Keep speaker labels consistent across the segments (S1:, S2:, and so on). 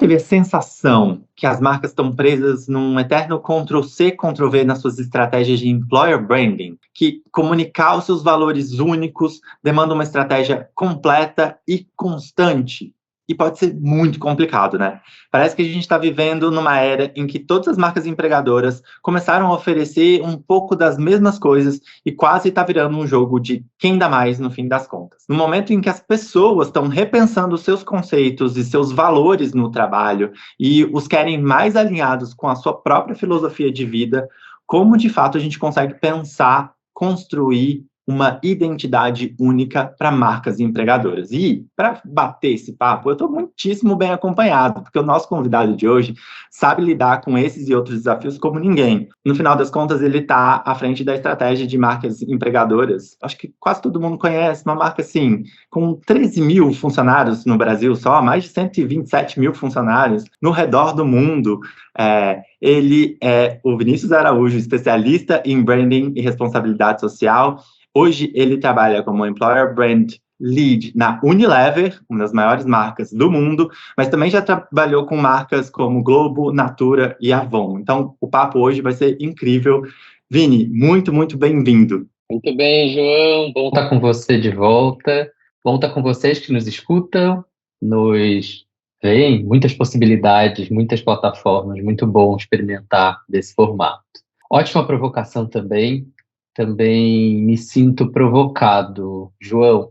S1: teve a sensação que as marcas estão presas num eterno Ctrl+C, Ctrl+V nas suas estratégias de employer branding, que comunicar os seus valores únicos demanda uma estratégia completa e constante? E pode ser muito complicado, né? Parece que a gente está vivendo numa era em que todas as marcas empregadoras começaram a oferecer um pouco das mesmas coisas e quase está virando um jogo de quem dá mais no fim das contas. No momento em que as pessoas estão repensando os seus conceitos e seus valores no trabalho e os querem mais alinhados com a sua própria filosofia de vida, como de fato a gente consegue pensar, construir uma identidade única para marcas empregadoras. E, para bater esse papo, eu estou muitíssimo bem acompanhado, porque o nosso convidado de hoje sabe lidar com esses e outros desafios como ninguém. No final das contas, ele está à frente da estratégia de marcas empregadoras. Acho que quase todo mundo conhece uma marca assim, com 13 mil funcionários no Brasil só, mais de 127 mil funcionários no redor do mundo. Ele é o Vinícius Araújo, especialista em branding e responsabilidade social. Hoje ele trabalha como Employer Brand Lead na Unilever, uma das maiores marcas do mundo, mas também já trabalhou com marcas como Globo, Natura e Avon. Então, o papo hoje vai ser incrível. Vini, muito, muito bem-vindo.
S2: Muito bem, João. Bom estar com você de volta. Bom estar com vocês que nos escutam, nos veem. Muitas possibilidades, muitas plataformas. Muito bom experimentar desse formato. Ótima provocação também. Também me sinto provocado, João.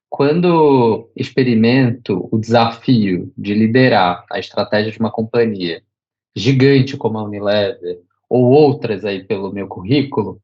S2: Quando experimento o desafio de liderar a estratégia de uma companhia gigante como a Unilever, ou outras aí pelo meu currículo,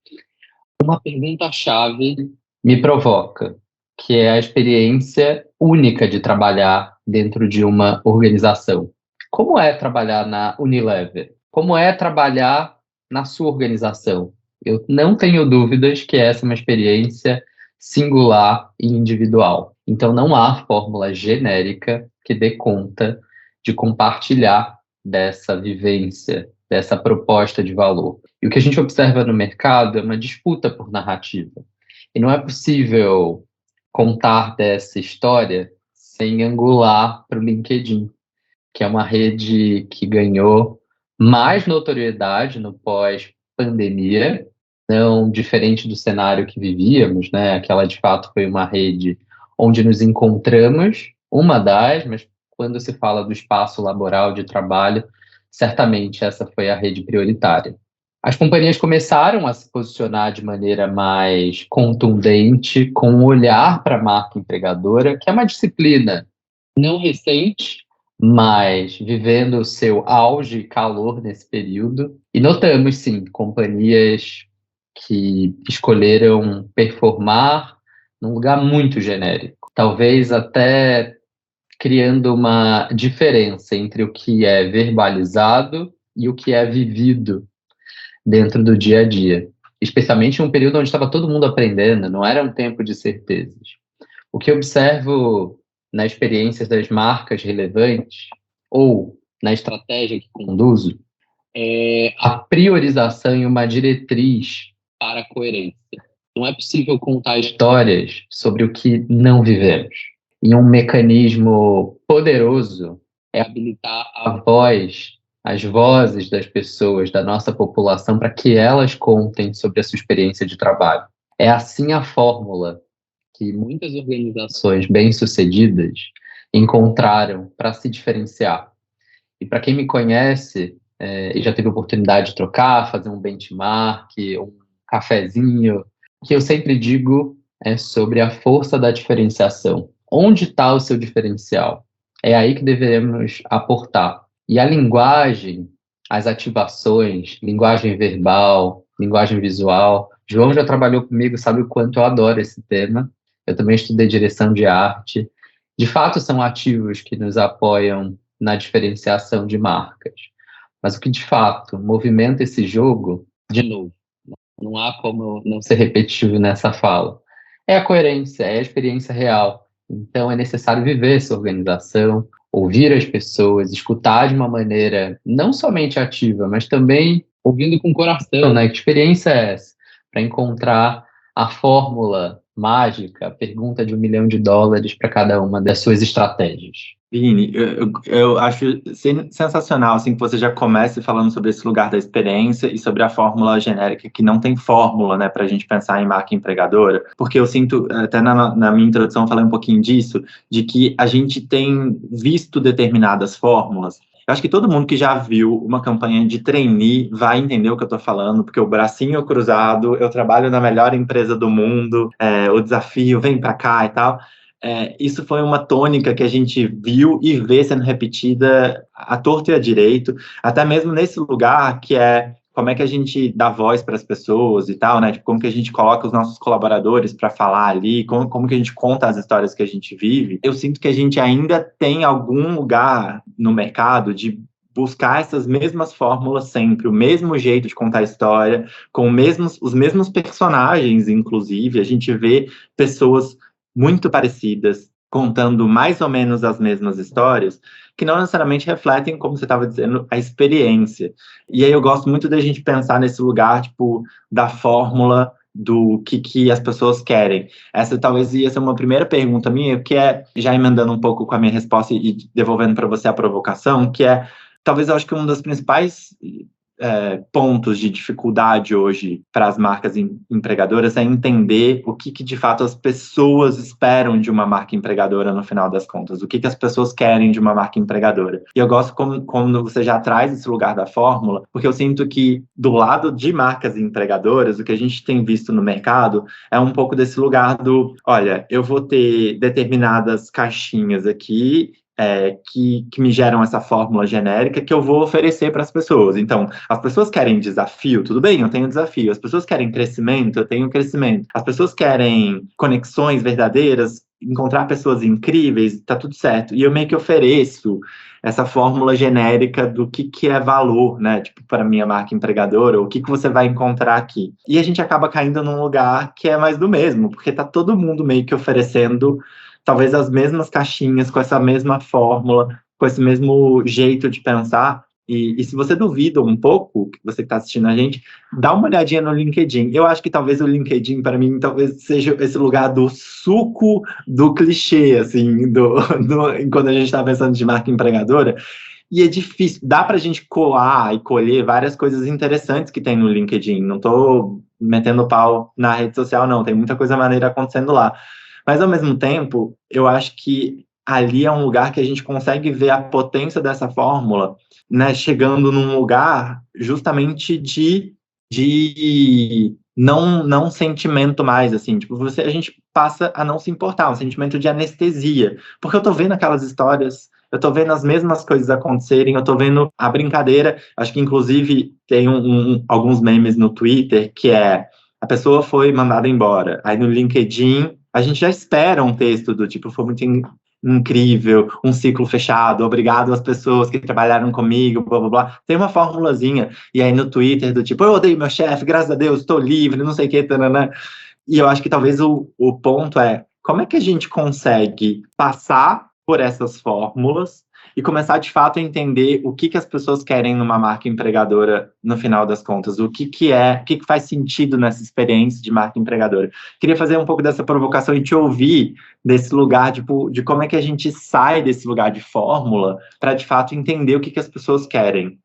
S2: uma pergunta-chave me provoca, que é a experiência única de trabalhar dentro de uma organização. Como é trabalhar na Unilever? Como é trabalhar na sua organização? Eu não tenho dúvidas que essa é uma experiência singular e individual. Então, não há fórmula genérica que dê conta de compartilhar dessa vivência, dessa proposta de valor. E o que a gente observa no mercado é uma disputa por narrativa. E não é possível contar dessa história sem angular para o LinkedIn, que é uma rede que ganhou mais notoriedade no pós-pandemia, não diferente do cenário que vivíamos, né? Aquela, de fato, foi uma rede onde nos encontramos, uma das, mas quando se fala do espaço laboral de trabalho, certamente essa foi a rede prioritária. As companhias começaram a se posicionar de maneira mais contundente, com um olhar para a marca empregadora, que é uma disciplina não recente, mas vivendo o seu auge e calor nesse período. E notamos, sim, companhias que escolheram performar num lugar muito genérico. Talvez até criando uma diferença entre o que é verbalizado e o que é vivido dentro do dia a dia. Especialmente em um período onde estava todo mundo aprendendo, não era um tempo de certezas. O que eu observo na experiência das marcas relevantes ou na estratégia que conduzo é a priorização e uma diretriz para a coerência. Não é possível contar histórias sobre o que não vivemos. E um mecanismo poderoso é habilitar a voz, as vozes das pessoas, da nossa população, para que elas contem sobre a sua experiência de trabalho. É assim a fórmula que muitas organizações bem-sucedidas encontraram para se diferenciar. E para quem me conhece e já teve a oportunidade de trocar, fazer um benchmark, um cafezinho, o que eu sempre digo é sobre a força da diferenciação. Onde está o seu diferencial? É aí que devemos aportar. E a linguagem, as ativações, linguagem verbal, linguagem visual. João já trabalhou comigo, sabe o quanto eu adoro esse tema. Eu também estudei direção de arte. De fato, são ativos que nos apoiam na diferenciação de marcas. Mas o que, de fato, movimenta esse jogo, de novo, não há como não ser repetitivo nessa fala, é a coerência, é a experiência real. Então, é necessário viver essa organização, ouvir as pessoas, escutar de uma maneira não somente ativa, mas também ouvindo com o coração, né? Que experiência é essa? Para encontrar a fórmula mágica, a pergunta de $1 milhão para cada uma das suas estratégias.
S1: Vini, eu acho sensacional assim, que você já comece falando sobre esse lugar da experiência e sobre a fórmula genérica, que não tem fórmula, né, para a gente pensar em marca empregadora, porque eu sinto, até na minha introdução eu falei um pouquinho disso, de que a gente tem visto determinadas fórmulas. Eu acho que todo mundo que já viu uma campanha de trainee vai entender o que eu estou falando, porque o bracinho cruzado, eu trabalho na melhor empresa do mundo, o desafio vem para cá e tal. Isso foi uma tônica que a gente viu e vê sendo repetida à torto e à direito, até mesmo nesse lugar que é como é que a gente dá voz para as pessoas e tal, né? Tipo, como que a gente coloca os nossos colaboradores para falar ali, como que a gente conta as histórias que a gente vive. Eu sinto que a gente ainda tem algum lugar no mercado de buscar essas mesmas fórmulas sempre, o mesmo jeito de contar a história, com os mesmos personagens, inclusive. A gente vê pessoas muito parecidas, contando mais ou menos as mesmas histórias, que não necessariamente refletem, como você estava dizendo, a experiência. E aí eu gosto muito da gente pensar nesse lugar, tipo, da fórmula do que as pessoas querem. Essa talvez ia ser uma primeira pergunta minha, que é, já emendando um pouco com a minha resposta e devolvendo para você a provocação, que é, talvez eu acho que um dos principais pontos de dificuldade hoje para as marcas empregadoras é entender o que de fato as pessoas esperam de uma marca empregadora no final das contas, o que as pessoas querem de uma marca empregadora. E eu gosto como você já traz esse lugar da fórmula, porque eu sinto que do lado de marcas empregadoras, o que a gente tem visto no mercado é um pouco desse lugar do, olha, eu vou ter determinadas caixinhas aqui que me geram essa fórmula genérica que eu vou oferecer para as pessoas. Então, as pessoas querem desafio, tudo bem, eu tenho desafio. As pessoas querem crescimento, eu tenho crescimento. As pessoas querem conexões verdadeiras, encontrar pessoas incríveis, tá tudo certo. E eu meio que ofereço essa fórmula genérica do que é valor, né? Tipo, para minha marca empregadora, o que você vai encontrar aqui. E a gente acaba caindo num lugar que é mais do mesmo, porque tá todo mundo meio que oferecendo talvez as mesmas caixinhas, com essa mesma fórmula, com esse mesmo jeito de pensar. E se você duvida um pouco, você que está assistindo a gente, dá uma olhadinha no LinkedIn. Eu acho que talvez o LinkedIn, para mim, talvez seja esse lugar do suco do clichê, assim, quando a gente está pensando de marca empregadora. E é difícil, dá para a gente coar e colher várias coisas interessantes que tem no LinkedIn. Não estou metendo pau na rede social, não. Tem muita coisa maneira acontecendo lá. Mas, ao mesmo tempo, eu acho que ali é um lugar que a gente consegue ver a potência dessa fórmula, né, chegando num lugar justamente de não sentimento mais, assim, tipo, a gente passa a não se importar, um sentimento de anestesia, porque eu tô vendo aquelas histórias, eu tô vendo as mesmas coisas acontecerem, eu tô vendo a brincadeira, acho que inclusive tem alguns memes no Twitter, que é, a pessoa foi mandada embora, aí no LinkedIn a gente já espera um texto do tipo, foi muito incrível, um ciclo fechado, obrigado às pessoas que trabalharam comigo, blá, blá, blá. Tem uma formulazinha, e aí no Twitter do tipo, eu odeio meu chefe, graças a Deus, estou livre, não sei o que, tananã. E eu acho que talvez o ponto é, como é que a gente consegue passar por essas fórmulas e começar, de fato, a entender o que as pessoas querem numa marca empregadora no final das contas, o que faz sentido nessa experiência de marca empregadora. Queria fazer um pouco dessa provocação e te ouvir desse lugar, tipo, de como é que a gente sai desse lugar de fórmula para, de fato, entender o que as pessoas querem.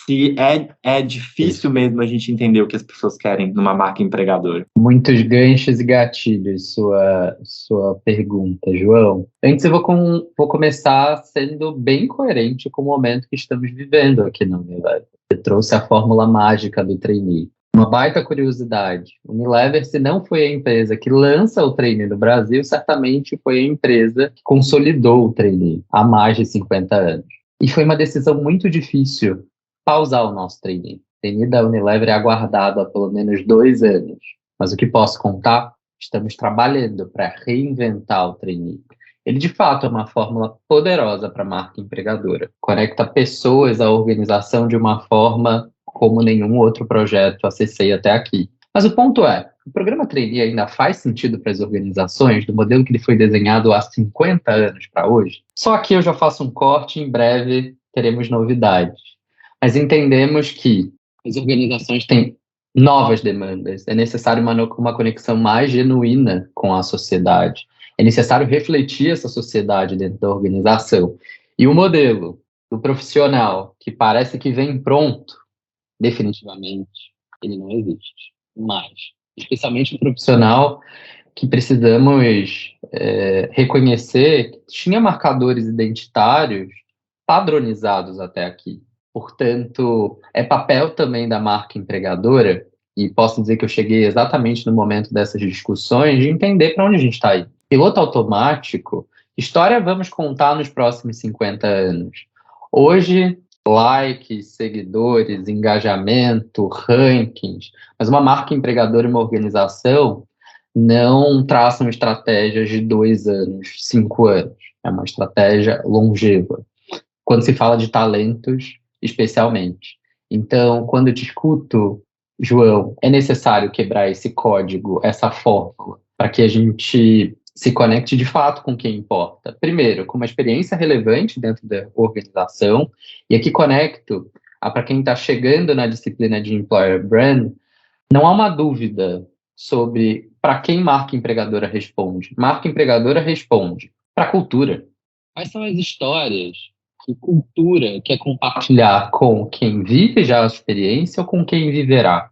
S1: Se é difícil mesmo a gente entender o que as pessoas querem numa marca empregadora.
S2: Muitos ganchos e gatilhos, sua pergunta, João. Antes eu vou começar sendo bem coerente com o momento que estamos vivendo aqui na Unilever. Você trouxe a fórmula mágica do trainee. Uma baita curiosidade. Unilever, se não foi a empresa que lança o trainee no Brasil, certamente foi a empresa que consolidou o trainee há mais de 50 anos. E foi uma decisão muito difícil pausar o nosso trainee. O trainee da Unilever é aguardado há pelo menos 2 anos. Mas o que posso contar? Estamos trabalhando para reinventar o trainee. Ele, de fato, é uma fórmula poderosa para a marca empregadora. Conecta pessoas à organização de uma forma como nenhum outro projeto acessei até aqui. Mas o ponto é, o programa trainee ainda faz sentido para as organizações do modelo que ele foi desenhado há 50 anos para hoje? Só aqui eu já faço um corte, em breve teremos novidades. Mas entendemos que as organizações têm novas demandas, é necessário uma conexão mais genuína com a sociedade, é necessário refletir essa sociedade dentro da organização. E o modelo do profissional que parece que vem pronto, definitivamente, ele não existe mais. Especialmente o profissional que precisamos reconhecer que tinha marcadores identitários padronizados até aqui. Portanto, é papel também da marca empregadora, e posso dizer que eu cheguei exatamente no momento dessas discussões, de entender para onde a gente está aí. Piloto automático, história vamos contar nos próximos 50 anos. Hoje, likes, seguidores, engajamento, rankings, mas uma marca empregadora e uma organização não traçam estratégias de 2 anos, 5 anos. É uma estratégia longeva. Quando se fala de talentos, especialmente. Então, quando eu te escuto, João, é necessário quebrar esse código, essa fórmula, para que a gente se conecte de fato com quem importa. Primeiro, com uma experiência relevante dentro da organização, e aqui conecto para quem está chegando na disciplina de Employer Brand, não há uma dúvida sobre para quem marca empregadora responde. Marca empregadora responde para a cultura. Quais são as histórias que cultura quer compartilhar com quem vive já a experiência ou com quem viverá?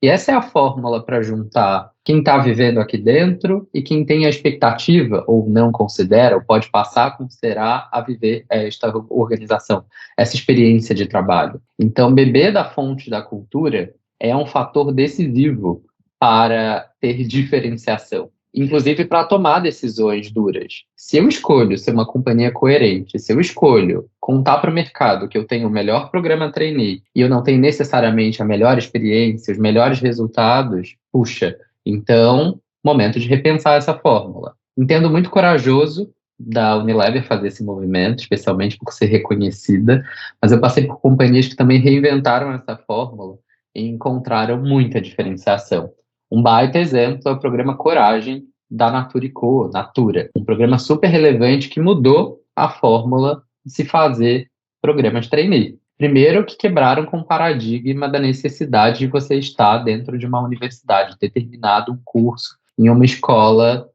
S2: E essa é a fórmula para juntar quem está vivendo aqui dentro e quem tem a expectativa, ou não considera, ou pode passar a considerar a viver esta organização, essa experiência de trabalho. Então, beber da fonte da cultura é um fator decisivo para ter diferenciação, inclusive para tomar decisões duras. Se eu escolho ser uma companhia coerente, se eu escolho contar para o mercado que eu tenho o melhor programa trainee e eu não tenho necessariamente a melhor experiência, os melhores resultados, puxa, então, momento de repensar essa fórmula. Entendo muito corajoso da Unilever fazer esse movimento, especialmente por ser reconhecida, mas eu passei por companhias que também reinventaram essa fórmula e encontraram muita diferenciação. Um baita exemplo é o programa Coragem da Natura & Co, Natura, um programa super relevante que mudou a fórmula de se fazer programas trainee. Primeiro, que quebraram com o paradigma da necessidade de você estar dentro de uma universidade, ter terminado um curso em uma escola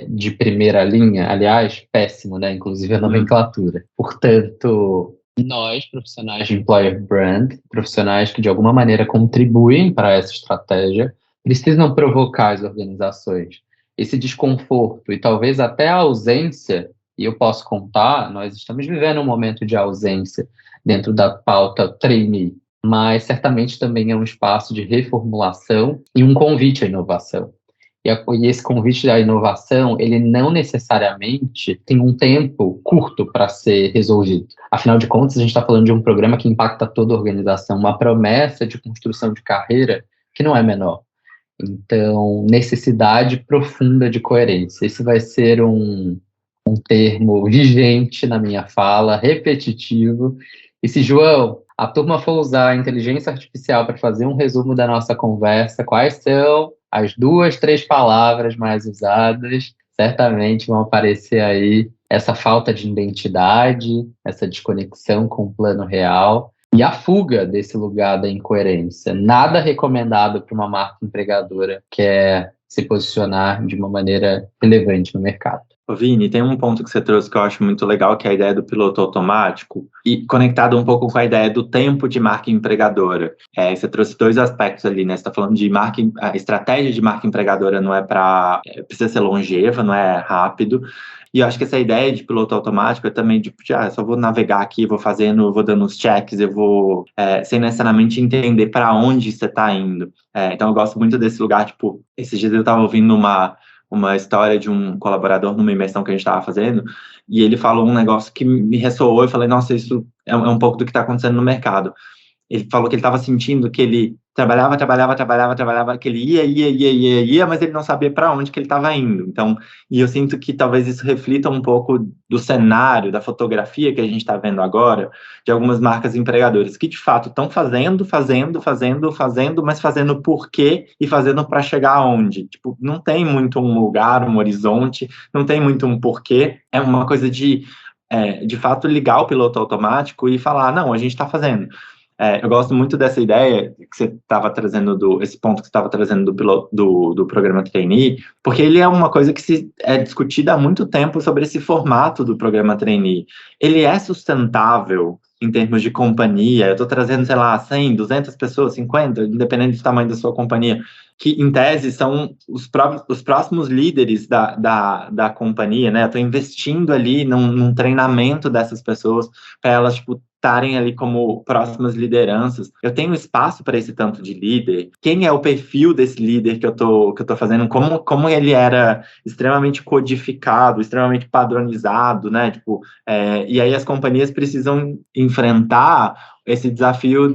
S2: de primeira linha, aliás, péssimo, né? Inclusive a nomenclatura. Portanto, nós, profissionais de Employer Brand, profissionais que de alguma maneira contribuem para essa estratégia, precisam provocar as organizações. Esse desconforto e talvez até a ausência, e eu posso contar, nós estamos vivendo um momento de ausência dentro da pauta trainee, mas certamente também é um espaço de reformulação e um convite à inovação. E esse convite à inovação, ele não necessariamente tem um tempo curto para ser resolvido. Afinal de contas, a gente está falando de um programa que impacta toda a organização, uma promessa de construção de carreira que não é menor. Então, necessidade profunda de coerência. Esse vai ser um termo vigente na minha fala, repetitivo. E se, João, a turma for usar a inteligência artificial para fazer um resumo da nossa conversa, quais são as 2, 3 palavras mais usadas? Certamente vão aparecer aí essa falta de identidade, essa desconexão com o plano real e a fuga desse lugar da incoerência. Nada recomendado para uma marca empregadora que quer se posicionar de uma maneira relevante no mercado.
S1: Vini, tem um ponto que você trouxe que eu acho muito legal, que é a ideia do piloto automático, e conectado um pouco com a ideia do tempo de marca empregadora. Você trouxe 2 aspectos ali, né? Você está falando de a estratégia de marca empregadora não precisa ser longeva, não é rápido. E eu acho que essa ideia de piloto automático é também de, só vou navegar aqui, vou dando uns checks, eu vou, sem necessariamente entender para onde você está indo. Então eu gosto muito desse lugar, tipo, esses dias eu estava ouvindo uma história de um colaborador numa imersão que a gente estava fazendo, e ele falou um negócio que me ressoou, eu falei, nossa, isso é um pouco do que está acontecendo no mercado. Ele falou que ele estava sentindo que ele trabalhava, que ele ia, mas ele não sabia para onde que ele estava indo. Então, e eu sinto que talvez isso reflita um pouco do cenário, da fotografia que a gente está vendo agora, de algumas marcas empregadoras, que de fato estão fazendo, mas fazendo por quê e fazendo para chegar aonde. Tipo, não tem muito um lugar, um horizonte, não tem muito um porquê. É uma coisa de fato ligar o piloto automático e falar, não, a gente está fazendo. Eu gosto muito dessa ideia que você estava trazendo, esse ponto que você estava trazendo do programa trainee, porque ele é uma coisa que é discutida há muito tempo sobre esse formato do programa trainee. Ele é sustentável em termos de companhia? Eu estou trazendo, sei lá, 100, 200 pessoas, 50, independente do tamanho da sua companhia, que em tese são os próximos líderes da companhia, né? Eu estou investindo ali num treinamento dessas pessoas para elas, tipo, estarem ali como próximas lideranças. Eu tenho espaço para esse tanto de líder? Quem é o perfil desse líder que eu tô fazendo? Como ele era extremamente codificado, extremamente padronizado, né? Tipo, e aí as companhias precisam enfrentar esse desafio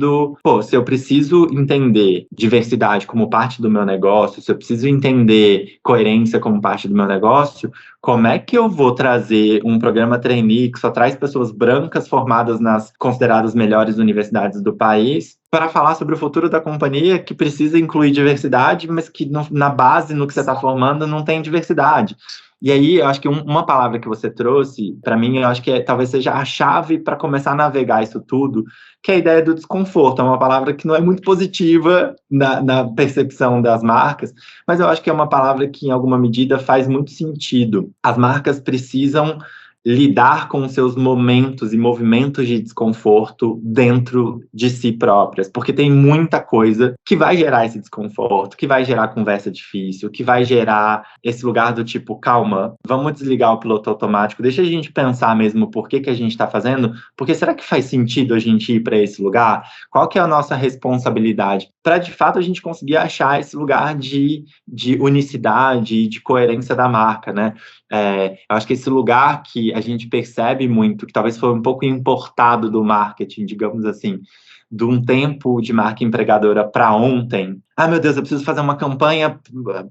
S1: se eu preciso entender diversidade como parte do meu negócio, se eu preciso entender coerência como parte do meu negócio, como é que eu vou trazer um programa trainee que só traz pessoas brancas formadas nas consideradas melhores universidades do país para falar sobre o futuro da companhia que precisa incluir diversidade, mas que na base, no que você está formando, não tem diversidade. E aí, eu acho que uma palavra que você trouxe, para mim, eu acho que talvez seja a chave para começar a navegar isso tudo, que é a ideia do desconforto. É uma palavra que não é muito positiva na percepção das marcas, mas eu acho que é uma palavra que, em alguma medida, faz muito sentido. As marcas precisam lidar com seus momentos e movimentos de desconforto dentro de si próprias, porque tem muita coisa que vai gerar esse desconforto, que vai gerar conversa difícil, que vai gerar esse lugar do tipo, calma, vamos desligar o piloto automático, deixa a gente pensar mesmo por que a gente está fazendo, porque será que faz sentido a gente ir para esse lugar? Qual que é a nossa responsabilidade? Para, de fato, a gente conseguir achar esse lugar de unicidade e de coerência da marca, né? Eu acho que esse lugar que a gente percebe muito, que talvez foi um pouco importado do marketing, digamos assim, de um tempo de marca empregadora para ontem. Ah, meu Deus, eu preciso fazer uma campanha,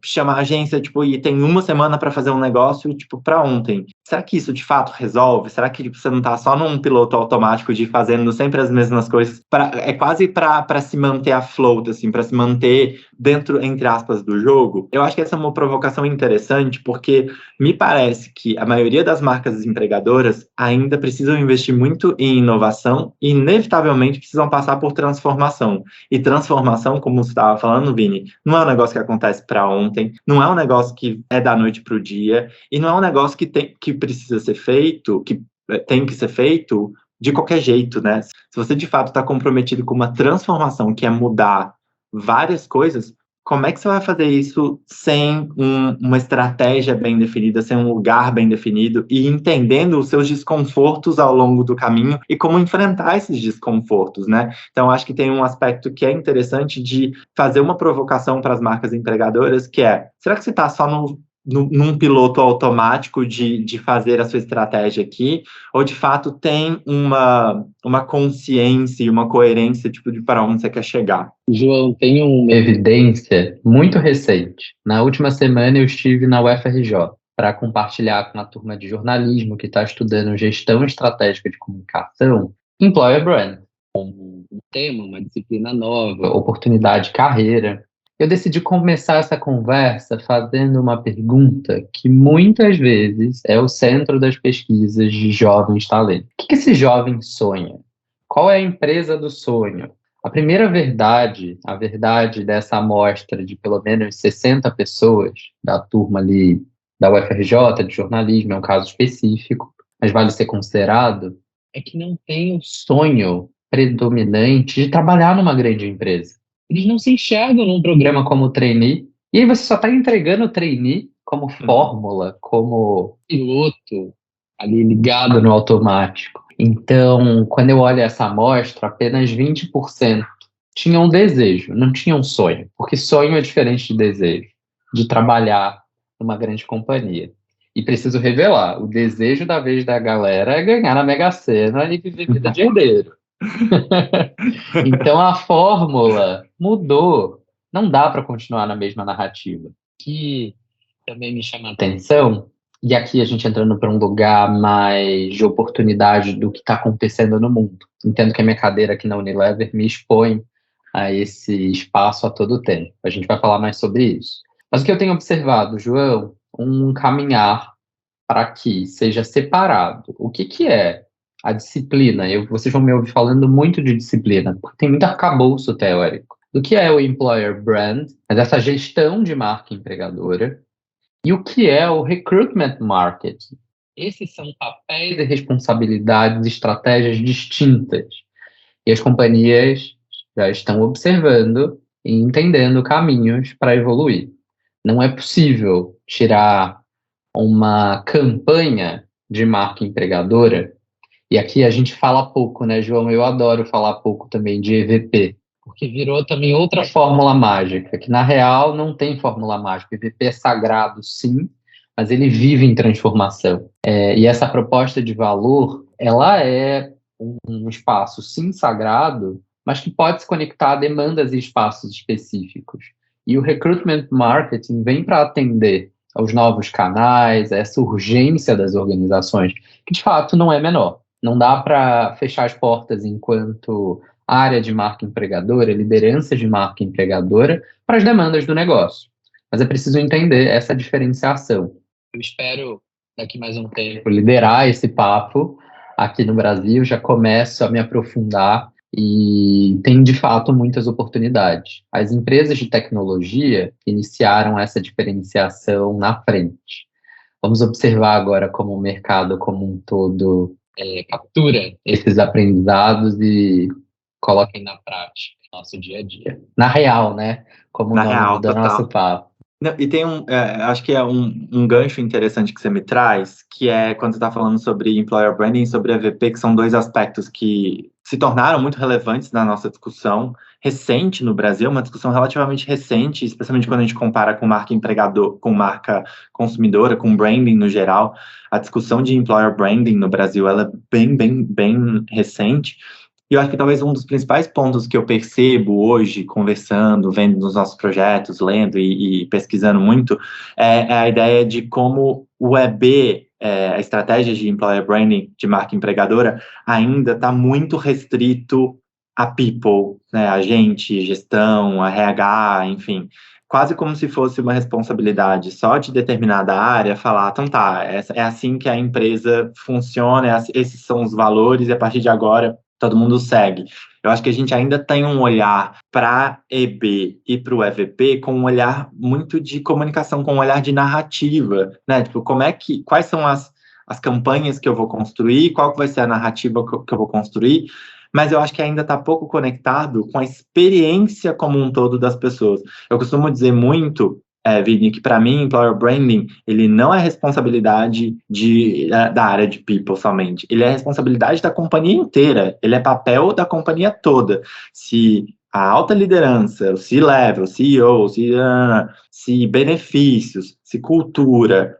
S1: chamar a agência, tipo, e tem uma semana para fazer um negócio, tipo, para ontem. Será que isso de fato resolve? Será que você não está só num piloto automático de fazendo sempre as mesmas coisas? É quase para se manter afloat, assim, para se manter dentro, entre aspas, do jogo? Eu acho que essa é uma provocação interessante, porque me parece que a maioria das marcas empregadoras ainda precisam investir muito em inovação e, inevitavelmente, precisam passar por transformação. E transformação, como você estava falando, Vini, não é um negócio que acontece para ontem, não é um negócio que é da noite para o dia, e não é um negócio que precisa ser feito, que tem que ser feito de qualquer jeito, né? Se você, de fato, está comprometido com uma transformação que é mudar várias coisas, como é que você vai fazer isso sem uma estratégia bem definida, sem um lugar bem definido e entendendo os seus desconfortos ao longo do caminho e como enfrentar esses desconfortos, né? Então, acho que tem um aspecto que é interessante de fazer uma provocação para as marcas empregadoras, que é, será que você está só num piloto automático de fazer a sua estratégia aqui, ou de fato tem uma consciência e uma coerência tipo, de para onde você quer chegar?
S2: João, tem uma evidência muito recente. Na última semana eu estive na UFRJ para compartilhar com a turma de jornalismo que está estudando gestão estratégica de comunicação, Employer Brand, como um tema, uma disciplina nova, oportunidade de carreira. Eu decidi começar essa conversa fazendo uma pergunta que muitas vezes é o centro das pesquisas de jovens talentos. O que esse jovem sonha? Qual é a empresa do sonho? A primeira verdade, a verdade dessa amostra de pelo menos 60 pessoas da turma ali da UFRJ, de jornalismo, é um caso específico, mas vale ser considerado, é que não tem o sonho predominante de trabalhar numa grande empresa. Eles não se enxergam num programa como trainee, e aí você só está entregando o trainee como fórmula, como piloto ali ligado no automático. Então, quando eu olho essa amostra, apenas 20% tinham um desejo, não tinham um sonho, porque sonho é diferente de desejo, de trabalhar numa grande companhia. E preciso revelar, o desejo da vez da galera é ganhar na Mega Sena e viver vida de herdeiro. Então a fórmula mudou. Não dá para continuar na mesma narrativa. O que também me chama a atenção, e aqui a gente entrando para um lugar mais de oportunidade do que está acontecendo no mundo. Entendo que a minha cadeira aqui na Unilever me expõe a esse espaço a todo tempo. A gente vai falar mais sobre isso. Mas o que eu tenho observado, João, um caminhar para que seja separado o que é a disciplina. Vocês vão me ouvir falando muito de disciplina, porque tem muito arcabouço teórico do que é o employer brand, mas essa gestão de marca empregadora, e o que é o recruitment marketing. Esses são papéis e responsabilidades, estratégias distintas. E as companhias já estão observando e entendendo caminhos para evoluir. Não é possível tirar uma campanha de marca empregadora, e aqui a gente fala pouco, né, João? Eu adoro falar pouco também de EVP, porque virou também outra fórmula mágica, que na real não tem fórmula mágica. O EVP é sagrado, sim, mas ele vive em transformação. E essa proposta de valor, ela é um espaço, sim, sagrado, mas que pode se conectar a demandas e espaços específicos. E o recruitment marketing vem para atender aos novos canais, a essa urgência das organizações, que de fato não é menor. Não dá para fechar as portas enquanto área de marca empregadora, liderança de marca empregadora, para as demandas do negócio. Mas é preciso entender essa diferenciação. Eu espero, daqui mais um tempo, liderar esse papo aqui no Brasil, já começo a me aprofundar e tem, de fato, muitas oportunidades. As empresas de tecnologia iniciaram essa diferenciação na frente. Vamos observar agora como o mercado como um todo captura esses aprendizados e coloquem na prática no nosso dia a dia. Na real, né? Como o nome do nosso papo.
S1: Não, e tem acho que é um gancho interessante que você me traz, que é quando você está falando sobre employer branding, sobre EVP, que são dois aspectos que se tornaram muito relevantes na nossa discussão recente no Brasil, uma discussão relativamente recente, especialmente quando a gente compara com marca empregador, com marca consumidora, com branding no geral. A discussão de employer branding no Brasil, ela é bem recente. E eu acho que talvez um dos principais pontos que eu percebo hoje, conversando, vendo nos nossos projetos, lendo e pesquisando muito, é a ideia de como o EB, a estratégia de employer branding, de marca empregadora, ainda está muito restrito a people, né, a gente, gestão, a RH, enfim. Quase como se fosse uma responsabilidade só de determinada área, falar, então tá, é assim que a empresa funciona, esses são os valores, e a partir de agora todo mundo segue. Eu acho que a gente ainda tem um olhar para EB e para o EVP com um olhar muito de comunicação, com um olhar de narrativa, né? Tipo, quais são as campanhas que eu vou construir, qual que vai ser a narrativa que eu vou construir, mas eu acho que ainda está pouco conectado com a experiência como um todo das pessoas. Eu costumo dizer muito, Vini, que para mim, employer branding, ele não é responsabilidade da área de people somente, ele é responsabilidade da companhia inteira, ele é papel da companhia toda. Se a alta liderança, o C-level, CEO, se benefícios, se cultura,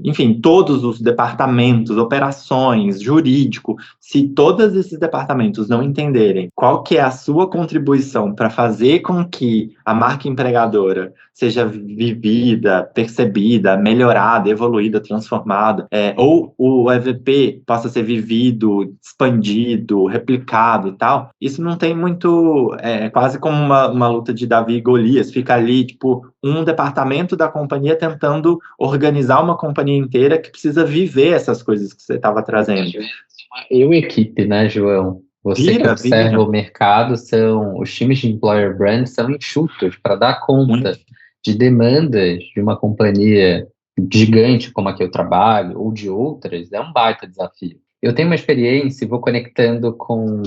S1: enfim, todos os departamentos, operações, jurídico, se todos esses departamentos não entenderem qual que é a sua contribuição para fazer com que a marca empregadora seja vivida, percebida, melhorada, evoluída, transformada, ou o EVP possa ser vivido, expandido, replicado e tal, isso não tem muito, quase como uma luta de Davi e Golias, fica ali, tipo, um departamento da companhia tentando organizar uma companhia inteira que precisa viver essas coisas que você estava trazendo.
S2: Eu equipe, né, João? Você que observa o mercado, os times de employer brand são enxutos para dar conta de demandas de uma companhia gigante como a que eu trabalho, ou de outras, é um baita desafio. Eu tenho uma experiência e vou conectando com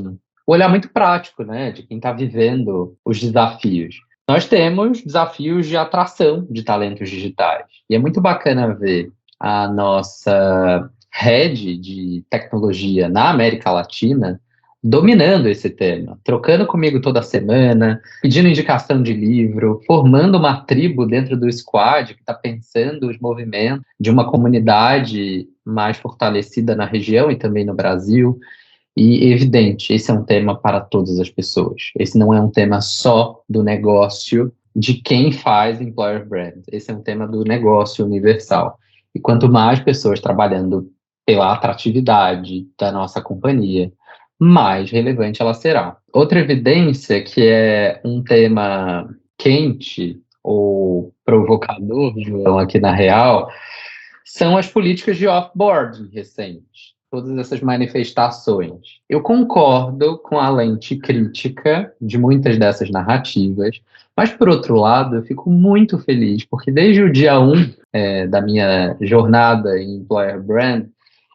S2: o olhar muito prático, né, de quem está vivendo os desafios. Nós temos desafios de atração de talentos digitais. E é muito bacana ver a nossa rede de tecnologia na América Latina dominando esse tema, trocando comigo toda semana, pedindo indicação de livro, formando uma tribo dentro do squad que está pensando os movimentos de uma comunidade mais fortalecida na região e também no Brasil. E, evidente, esse é um tema para todas as pessoas. Esse não é um tema só do negócio de quem faz employer brand. Esse é um tema do negócio universal. E quanto mais pessoas trabalhando pela atratividade da nossa companhia, mais relevante ela será. Outra evidência que é um tema quente ou provocador, João, aqui na Real, são as políticas de off-boarding recentes. todas essas manifestações. Eu concordo com a lente crítica de muitas dessas narrativas, mas, por outro lado, eu fico muito feliz, porque desde o dia 1 da minha jornada em Employer Brand,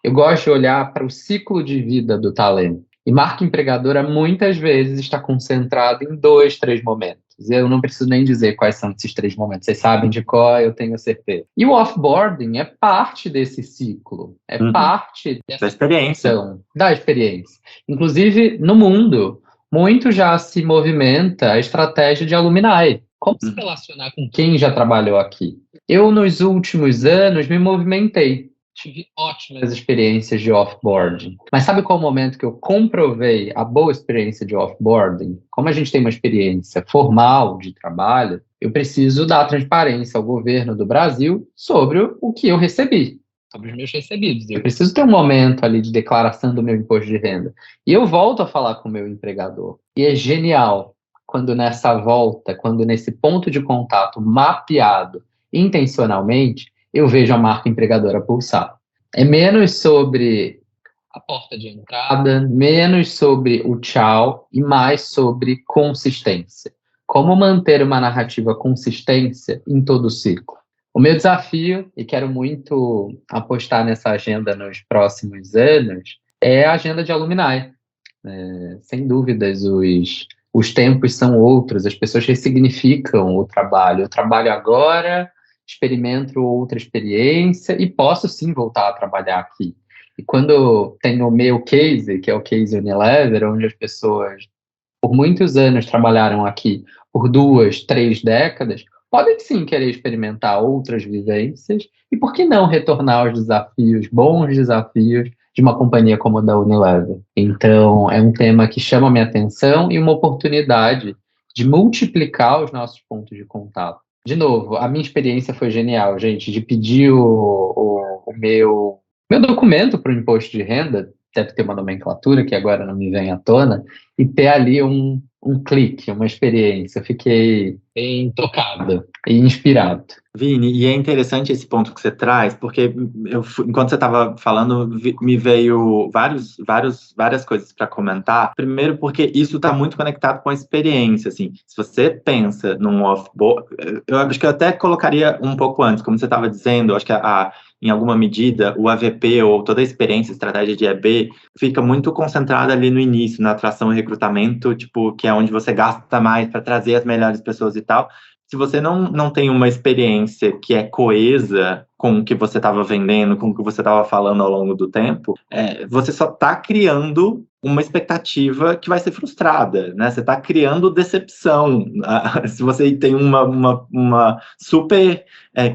S2: eu gosto de olhar para o ciclo de vida do talento. E marca empregadora muitas vezes está concentrada em 2, 3 momentos. Eu não preciso nem dizer quais são esses 3 momentos. Vocês sabem de qual, eu tenho certeza. E o offboarding é parte desse ciclo. É parte
S1: da experiência.
S2: Da experiência. Inclusive, no mundo, muito já se movimenta a estratégia de alumni. Como se relacionar com quem já trabalhou aqui? Eu, nos últimos anos, me movimentei. Tive ótimas experiências de offboarding. Mas sabe qual o momento que eu comprovei a boa experiência de offboarding? Como a gente tem uma experiência formal de trabalho, eu preciso dar transparência ao governo do Brasil sobre o que eu recebi, sobre os meus recebidos. Eu preciso ter um momento ali de declaração do meu imposto de renda. E eu volto a falar com o meu empregador. E é genial quando nessa volta, quando nesse ponto de contato mapeado intencionalmente, eu vejo a marca empregadora pulsar. É menos sobre a porta de entrada, menos sobre o tchau e mais sobre consistência. Como manter uma narrativa consistência em todo o ciclo? O meu desafio, e quero muito apostar nessa agenda nos próximos anos, é a agenda de alumni. Sem dúvidas, os tempos são outros, as pessoas ressignificam o trabalho. Eu trabalho agora, experimento outra experiência e posso sim voltar a trabalhar aqui. E quando tenho o meu case, que é o case Unilever, onde as pessoas por muitos anos trabalharam aqui, por 2, 3 décadas, podem sim querer experimentar outras vivências e por que não retornar aos desafios, bons desafios, de uma companhia como a da Unilever. Então, é um tema que chama a minha atenção e uma oportunidade de multiplicar os nossos pontos de contato. De novo, a minha experiência foi genial, gente, de pedir o meu documento para o imposto de renda, deve ter uma nomenclatura que agora não me vem à tona, e ter ali um clique, uma experiência. Eu fiquei tocado e inspirado.
S1: Vini, e é interessante esse ponto que você traz, porque enquanto você estava falando, me veio várias coisas para comentar. Primeiro, porque isso está muito conectado com a experiência, assim. Se você pensa num offboard, eu acho que eu até colocaria um pouco antes, como você estava dizendo, acho que em alguma medida, o AVP ou toda a experiência, estratégia de EB, fica muito concentrada ali no início, na atração e recrutamento, tipo, que é onde você gasta mais para trazer as melhores pessoas e tal. Se você não tem uma experiência que é coesa com o que você estava vendendo, com o que você estava falando ao longo do tempo, você só está criando uma expectativa que vai ser frustrada, né? Você está criando decepção. Se você tem uma super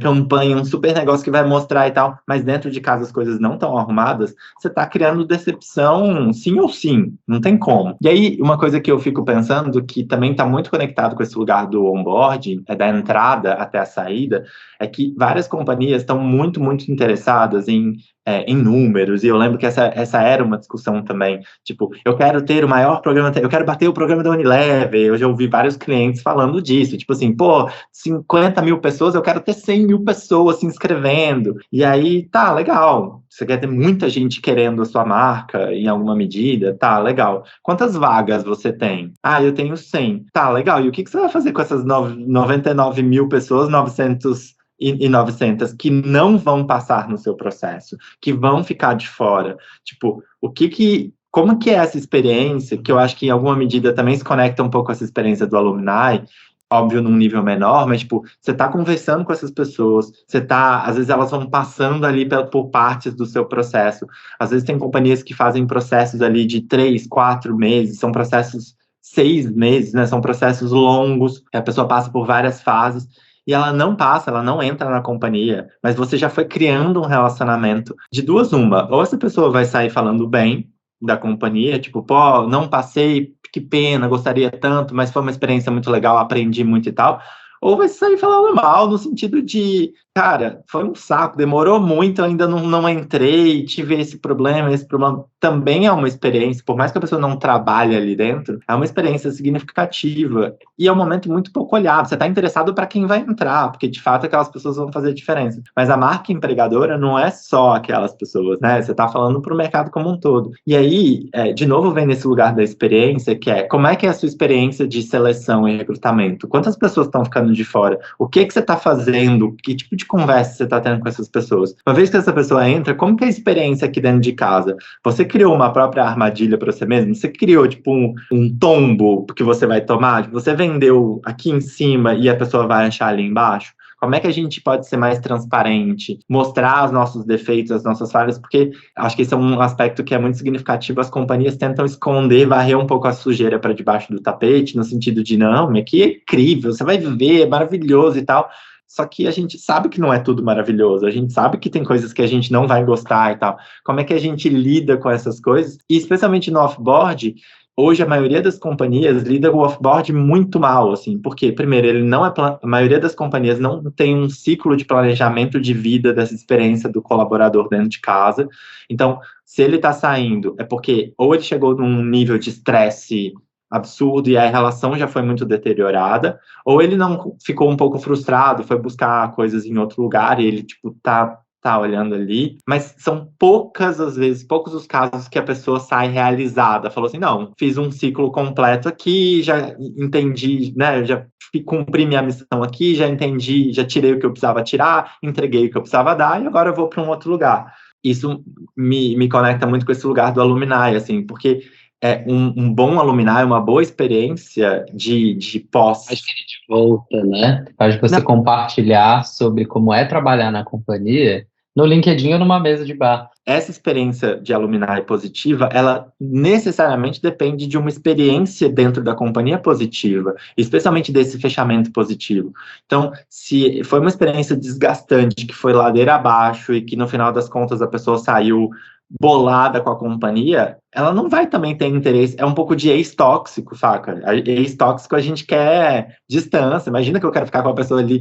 S1: campanha, um super negócio que vai mostrar e tal, mas dentro de casa as coisas não estão arrumadas, você está criando decepção sim ou sim, não tem como. E aí, uma coisa que eu fico pensando, que também está muito conectado com esse lugar do onboarding, da entrada até a saída, é que várias companhias estão muito, muito interessadas em números, e eu lembro que essa era uma discussão também, tipo, eu quero ter o maior programa, eu quero bater o programa da Unilever, eu já ouvi vários clientes falando disso, tipo assim, 50 mil pessoas, eu quero ter 100 mil pessoas se inscrevendo, e aí, tá, legal, você quer ter muita gente querendo a sua marca, em alguma medida, tá, legal, quantas vagas você tem? Ah, eu tenho 100, tá, legal, e o que você vai fazer com essas 99 mil pessoas, 900 que não vão passar no seu processo, que vão ficar de fora? Tipo, como que é essa experiência, que eu acho que em alguma medida também se conecta um pouco com essa experiência do alumni, óbvio, num nível menor, mas, tipo, você tá conversando com essas pessoas, às vezes elas vão passando ali por partes do seu processo, às vezes tem companhias que fazem processos ali de 3, 4 meses, são processos 6 meses, né, são processos longos, a pessoa passa por várias fases, e ela não entra na companhia, mas você já foi criando um relacionamento de duas uma. Ou essa pessoa vai sair falando bem da companhia, tipo, não passei, que pena, gostaria tanto, mas foi uma experiência muito legal, aprendi muito e tal. Ou vai sair falando mal, no sentido de, cara, foi um saco, demorou muito, eu ainda não entrei, tive esse problema também é uma experiência, por mais que a pessoa não trabalhe ali dentro, é uma experiência significativa, e é um momento muito pouco olhado, você está interessado para quem vai entrar, porque de fato aquelas pessoas vão fazer a diferença, mas a marca empregadora não é só aquelas pessoas, né, você está falando para o mercado como um todo, e aí, de novo vem nesse lugar da experiência, que é, como é que é a sua experiência de seleção e recrutamento? Quantas pessoas estão ficando de fora? O que você está fazendo? Que tipo de conversa você está tendo com essas pessoas? Uma vez que essa pessoa entra, como que é a experiência aqui dentro de casa? Você criou uma própria armadilha para você mesmo? Você criou, tipo, um tombo que você vai tomar? Tipo, você vendeu aqui em cima e a pessoa vai achar ali embaixo? Como é que a gente pode ser mais transparente, mostrar os nossos defeitos, as nossas falhas? Porque acho que esse é um aspecto que é muito significativo. As companhias tentam esconder, varrer um pouco a sujeira para debaixo do tapete, no sentido de, não, aqui é incrível, você vai ver, é maravilhoso e tal. Só que a gente sabe que não é tudo maravilhoso, a gente sabe que tem coisas que a gente não vai gostar e tal. Como é que a gente lida com essas coisas? E especialmente no offboard, hoje a maioria das companhias lida com o offboard muito mal, assim, porque, primeiro, ele não é a maioria das companhias não tem um ciclo de planejamento de vida dessa experiência do colaborador dentro de casa. Então, se ele está saindo, é porque ou ele chegou num nível de estresse absurdo e a relação já foi muito deteriorada, ou ele não ficou um pouco frustrado, foi buscar coisas em outro lugar e ele, tipo, tá olhando ali, mas são poucas as vezes, poucos os casos que a pessoa sai realizada, falou assim, não, fiz um ciclo completo aqui, já entendi, né, já cumpri minha missão aqui, já entendi, já tirei o que eu precisava tirar, entreguei o que eu precisava dar e agora eu vou para um outro lugar. Isso me conecta muito com esse lugar do alumni, assim, porque um bom alumni, uma boa experiência de pós.
S2: Faz que de volta, né? Faz você compartilhar sobre como é trabalhar na companhia no LinkedIn ou numa mesa de bar.
S1: Essa experiência de alumni positiva, ela necessariamente depende de uma experiência dentro da companhia positiva, especialmente desse fechamento positivo. Então, se foi uma experiência desgastante, que foi ladeira abaixo e que no final das contas a pessoa saiu bolada com a companhia, ela não vai também ter interesse, é um pouco de ex-tóxico, saca? Ex-tóxico a gente quer distância, imagina que eu quero ficar com a pessoa ali,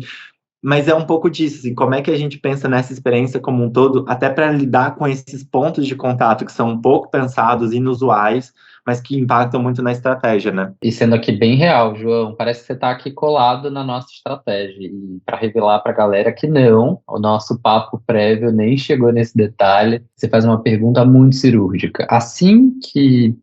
S1: mas é um pouco disso, assim, como é que a gente pensa nessa experiência como um todo, até para lidar com esses pontos de contato que são pouco pensados, inusuais, mas que impactam muito na estratégia, né?
S2: E sendo aqui bem real, João, parece que você está aqui colado na nossa estratégia. E para revelar para a galera que não, o nosso papo prévio nem chegou nesse detalhe. Você faz uma pergunta muito cirúrgica. Assim que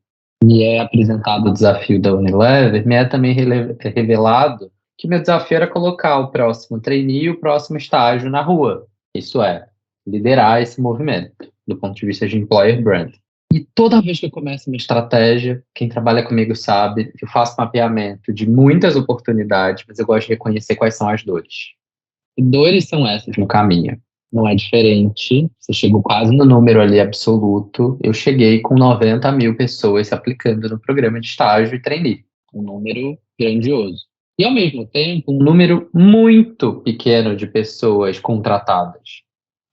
S2: me é apresentado o desafio da Unilever, me é também revelado que meu desafio era colocar o próximo trainee e o próximo estágio na rua. Isso é, liderar esse movimento, do ponto de vista de employer brand. E toda vez que eu começo uma estratégia, quem trabalha comigo sabe, eu faço mapeamento de muitas oportunidades, mas eu gosto de reconhecer quais são as dores. E dores são essas no caminho. Não é diferente, você chegou quase no número ali absoluto, eu cheguei com 90 mil pessoas se aplicando no programa de estágio e trainee. Um número grandioso. E, ao mesmo tempo, um número muito pequeno de pessoas contratadas.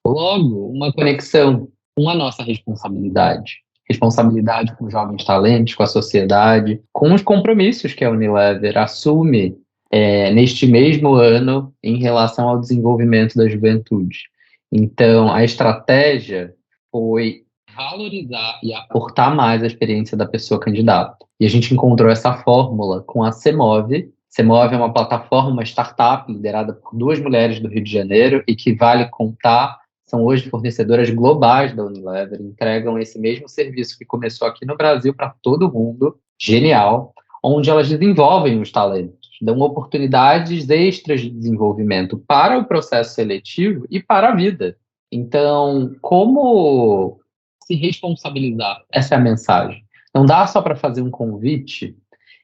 S2: Logo, uma conexão com a nossa responsabilidade. Responsabilidade com jovens talentos, com a sociedade, com os compromissos que a Unilever assume neste mesmo ano em relação ao desenvolvimento da juventude. Então, a estratégia foi valorizar e aportar mais a experiência da pessoa candidata. E a gente encontrou essa fórmula com a Semove. Semove é uma plataforma, uma startup liderada por 2 mulheres do Rio de Janeiro e que vale contar, são hoje fornecedoras globais da Unilever, entregam esse mesmo serviço que começou aqui no Brasil para todo mundo, genial, onde elas desenvolvem os talentos, dão oportunidades extras de desenvolvimento para o processo seletivo e para a vida. Então, como se responsabilizar? Essa é a mensagem. Não dá só para fazer um convite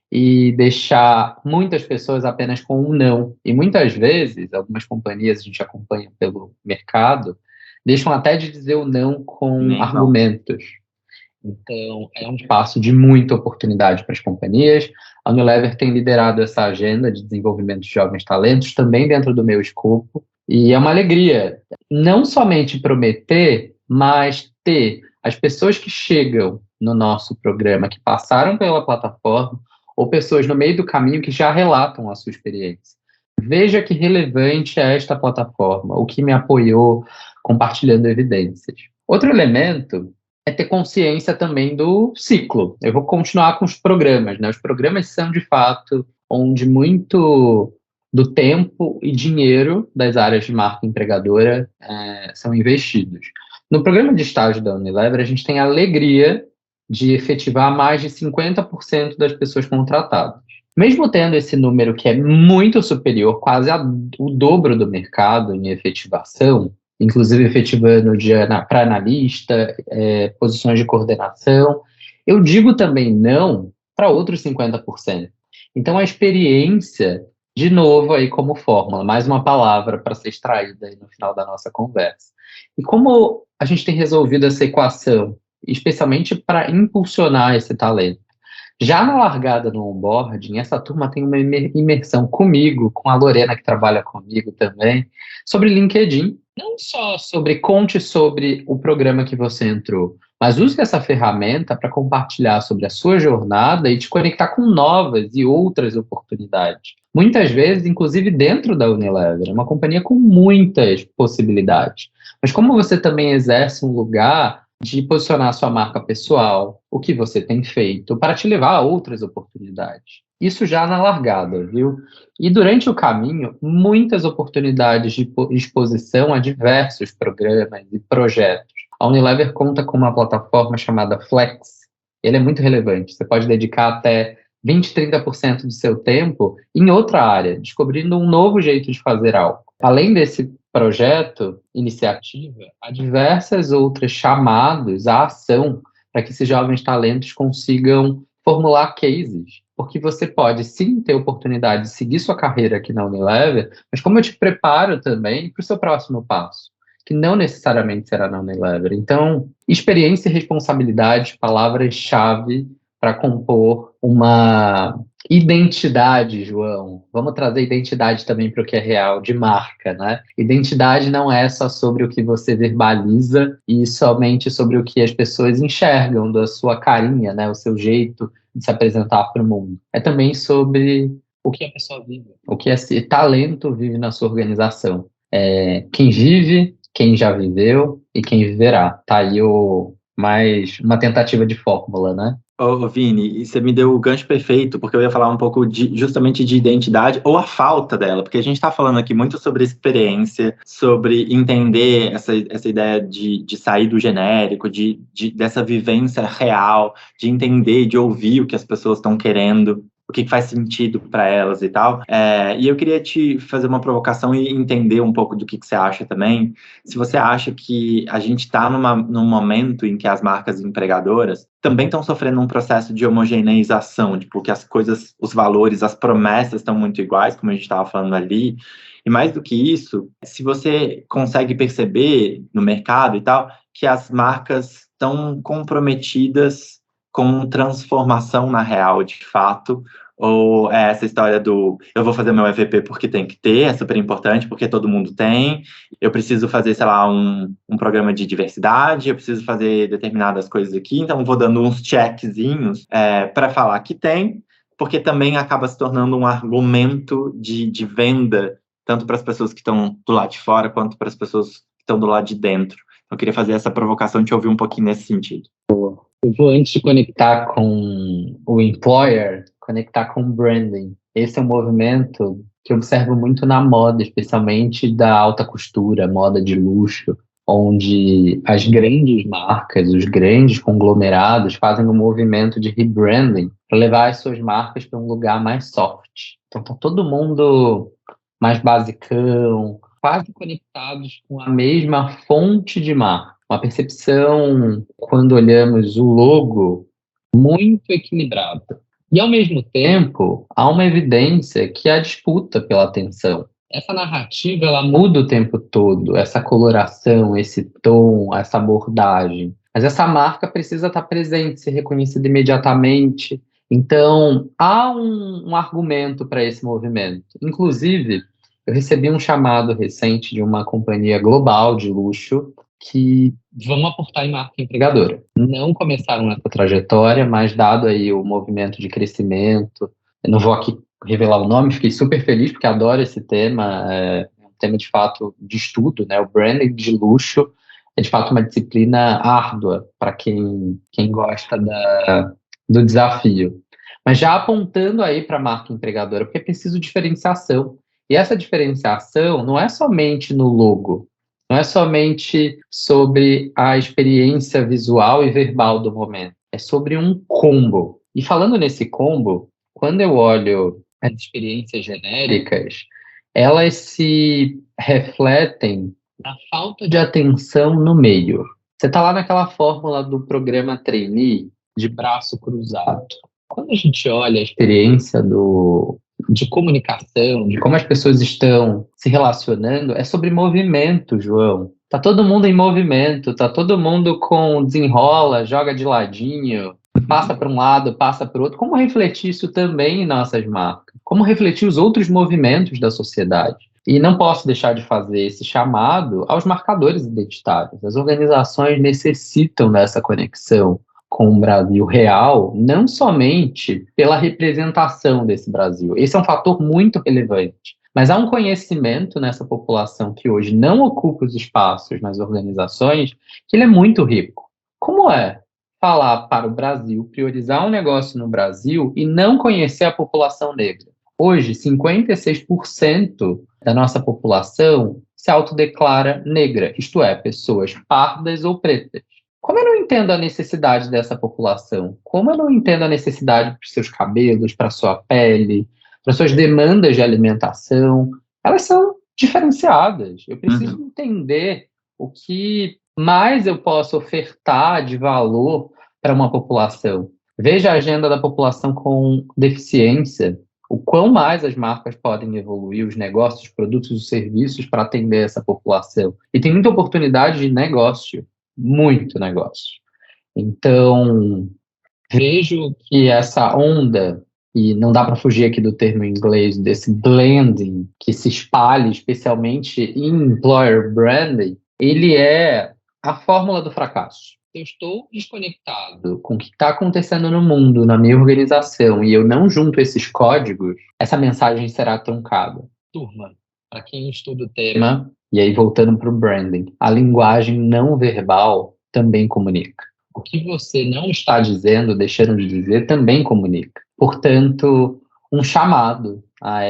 S2: e deixar muitas pessoas apenas com um não. E muitas vezes, algumas companhias, a gente acompanha pelo mercado, deixam até de dizer o não com argumentos. Então, é um espaço de muita oportunidade para as companhias. A Unilever tem liderado essa agenda de desenvolvimento de jovens talentos, também dentro do meu escopo. E é uma alegria não somente prometer, mas ter as pessoas que chegam no nosso programa, que passaram pela plataforma, ou pessoas no meio do caminho que já relatam a sua experiência. Veja que relevante é esta plataforma, o que me apoiou compartilhando evidências. Outro elemento é ter consciência também do ciclo. Eu vou continuar com os programas, né? Os programas são, de fato, onde muito do tempo e dinheiro das áreas de marca empregadora são investidos. No programa de estágio da Unilever, a gente tem a alegria de efetivar mais de 50% das pessoas contratadas. Mesmo tendo esse número que é muito superior, quase o dobro do mercado em efetivação, inclusive efetivando para analista, posições de coordenação, eu digo também não para outros 50%. Então, a experiência, de novo, aí como fórmula, mais uma palavra para ser extraída aí no final da nossa conversa. E como a gente tem resolvido essa equação, especialmente para impulsionar esse talento? Já na largada no onboarding, essa turma tem uma imersão comigo, com a Lorena, que trabalha comigo também, sobre LinkedIn. Não só conte sobre o programa que você entrou, mas use essa ferramenta para compartilhar sobre a sua jornada e te conectar com novas e outras oportunidades. Muitas vezes, inclusive dentro da Unilever, é uma companhia com muitas possibilidades. Mas como você também exerce um lugar de posicionar a sua marca pessoal, o que você tem feito, para te levar a outras oportunidades. Isso já na largada, viu? E durante o caminho, muitas oportunidades de exposição a diversos programas e projetos. A Unilever conta com uma plataforma chamada Flex. Ele é muito relevante. Você pode dedicar até 20, 30% do seu tempo em outra área, descobrindo um novo jeito de fazer algo. Além desse projeto, iniciativa, há diversas outras chamados à ação para que esses jovens talentos consigam formular cases, porque você pode sim ter oportunidade de seguir sua carreira aqui na Unilever, mas como eu te preparo também para o seu próximo passo, que não necessariamente será na Unilever. Então, experiência e responsabilidade, palavras-chave para compor uma identidade, João. Vamos trazer identidade também para o que é real, de marca, né? Identidade não é só sobre o que você verbaliza e somente sobre o que as pessoas enxergam da sua carinha, né? O seu jeito de se apresentar para o mundo. É também sobre o que a pessoa vive, o que esse talento vive na sua organização. Quem vive, quem já viveu e quem viverá. Tá aí mais uma tentativa de fórmula, né?
S1: Ô, Vini, você me deu o gancho perfeito, porque eu ia falar um pouco justamente de identidade, ou a falta dela, porque a gente está falando aqui muito sobre experiência, sobre entender essa ideia de sair do genérico, dessa vivência real, de entender, de ouvir o que as pessoas estão querendo, o que faz sentido para elas e tal. E eu queria te fazer uma provocação e entender um pouco do que você acha também. Se você acha que a gente está num momento em que as marcas empregadoras também estão sofrendo um processo de homogeneização, tipo, que as coisas, os valores, as promessas estão muito iguais, como a gente estava falando ali. E mais do que isso, se você consegue perceber no mercado e tal, que as marcas estão comprometidas com transformação na real, de fato, ou essa história do eu vou fazer meu EVP porque tem que ter, é super importante, porque todo mundo tem, eu preciso fazer, sei lá, um programa de diversidade, eu preciso fazer determinadas coisas aqui, então vou dando uns checkzinhos para falar que tem, porque também acaba se tornando um argumento de venda, tanto para as pessoas que estão do lado de fora, quanto para as pessoas que estão do lado de dentro. Eu queria fazer essa provocação e te ouvir um pouquinho nesse sentido.
S2: Eu vou, antes de conectar com o employer, conectar com o branding. Esse é um movimento que eu observo muito na moda, especialmente da alta costura, moda de luxo, onde as grandes marcas, os grandes conglomerados fazem um movimento de rebranding para levar as suas marcas para um lugar mais soft. Então, tá todo mundo mais basicão, quase conectados com a mesma fonte de marca. Uma percepção, quando olhamos o logo, muito equilibrada. E, ao mesmo tempo, há uma evidência que é a disputa pela atenção. Essa narrativa, ela muda o tempo todo, essa coloração, esse tom, essa abordagem. Mas essa marca precisa estar presente, ser reconhecida imediatamente. Então, há um argumento para esse movimento. Inclusive, eu recebi um chamado recente de uma companhia global de luxo que vão aportar em marca empregadora. Não começaram nessa trajetória, mas dado aí o movimento de crescimento, eu não vou aqui revelar o nome, fiquei super feliz, porque adoro esse tema, é um tema de fato de estudo, né? O branding de luxo é de fato uma disciplina árdua para quem gosta do desafio. Mas já apontando aí para a marca empregadora, porque é preciso diferenciação. E essa diferenciação não é somente no logo, não é somente sobre a experiência visual e verbal do momento, é sobre um combo. E falando nesse combo, quando eu olho as experiências genéricas, elas se refletem na falta de atenção no meio. Você está lá naquela fórmula do programa trainee de braço cruzado. Quando a gente olha a experiência de comunicação, de como as pessoas estão se relacionando, é sobre movimento, João. Tá todo mundo em movimento, tá todo mundo com desenrola, joga de ladinho, passa para um lado, passa para o outro. Como refletir isso também em nossas marcas? Como refletir os outros movimentos da sociedade? E não posso deixar de fazer esse chamado aos marcadores identitários. As organizações necessitam dessa conexão com o Brasil real, não somente pela representação desse Brasil. Esse é um fator muito relevante. Mas há um conhecimento nessa população que hoje não ocupa os espaços nas organizações, que ele é muito rico. Como é falar para o Brasil, priorizar um negócio no Brasil e não conhecer a população negra? Hoje, 56% da nossa população se autodeclara negra, isto é, pessoas pardas ou pretas. Como eu não entendo a necessidade dessa população? Como eu não entendo a necessidade para os seus cabelos, para a sua pele, para suas demandas de alimentação? Elas são diferenciadas. Eu preciso entender o que mais eu posso ofertar de valor para uma população. Veja a agenda da população com deficiência, o quão mais as marcas podem evoluir, os negócios, os produtos e os serviços para atender essa população. E tem muita oportunidade de negócio, muito negócio. Então, vejo que essa onda, e não dá para fugir aqui do termo em inglês, desse blending, que se espalha especialmente em employer branding, ele é a fórmula do fracasso. Eu estou desconectado com o que está acontecendo no mundo, na minha organização, e eu não junto esses códigos, essa mensagem será truncada. Turma, para quem estuda o tema, e aí voltando para o branding, a linguagem não verbal também comunica. O que você não está dizendo, deixando de dizer, também comunica. Portanto, um chamado a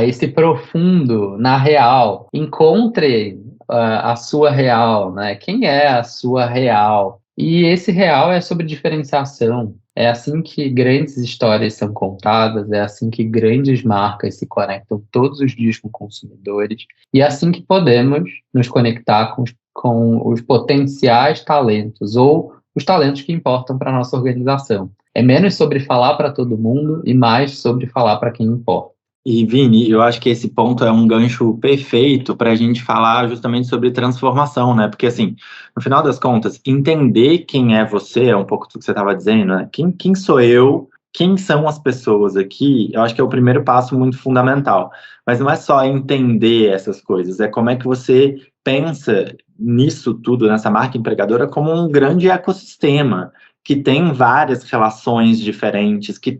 S2: esse profundo na real. Encontre a sua real, né? Quem é a sua real? E esse real é sobre diferenciação. É assim que grandes histórias são contadas, é assim que grandes marcas se conectam todos os dias com consumidores, e é assim que podemos nos conectar com os potenciais talentos, ou os talentos que importam para a nossa organização. É menos sobre falar para todo mundo e mais sobre falar para quem importa.
S1: E, Vini, eu acho que esse ponto é um gancho perfeito para a gente falar justamente sobre transformação, né? Porque, assim, no final das contas, entender quem é você, é um pouco do que você estava dizendo, né? Quem sou eu? Quem são as pessoas aqui? Eu acho que é o primeiro passo muito fundamental. Mas não é só entender essas coisas, é como é que você pensa nisso tudo, nessa marca empregadora, como um grande ecossistema, que tem várias relações diferentes, que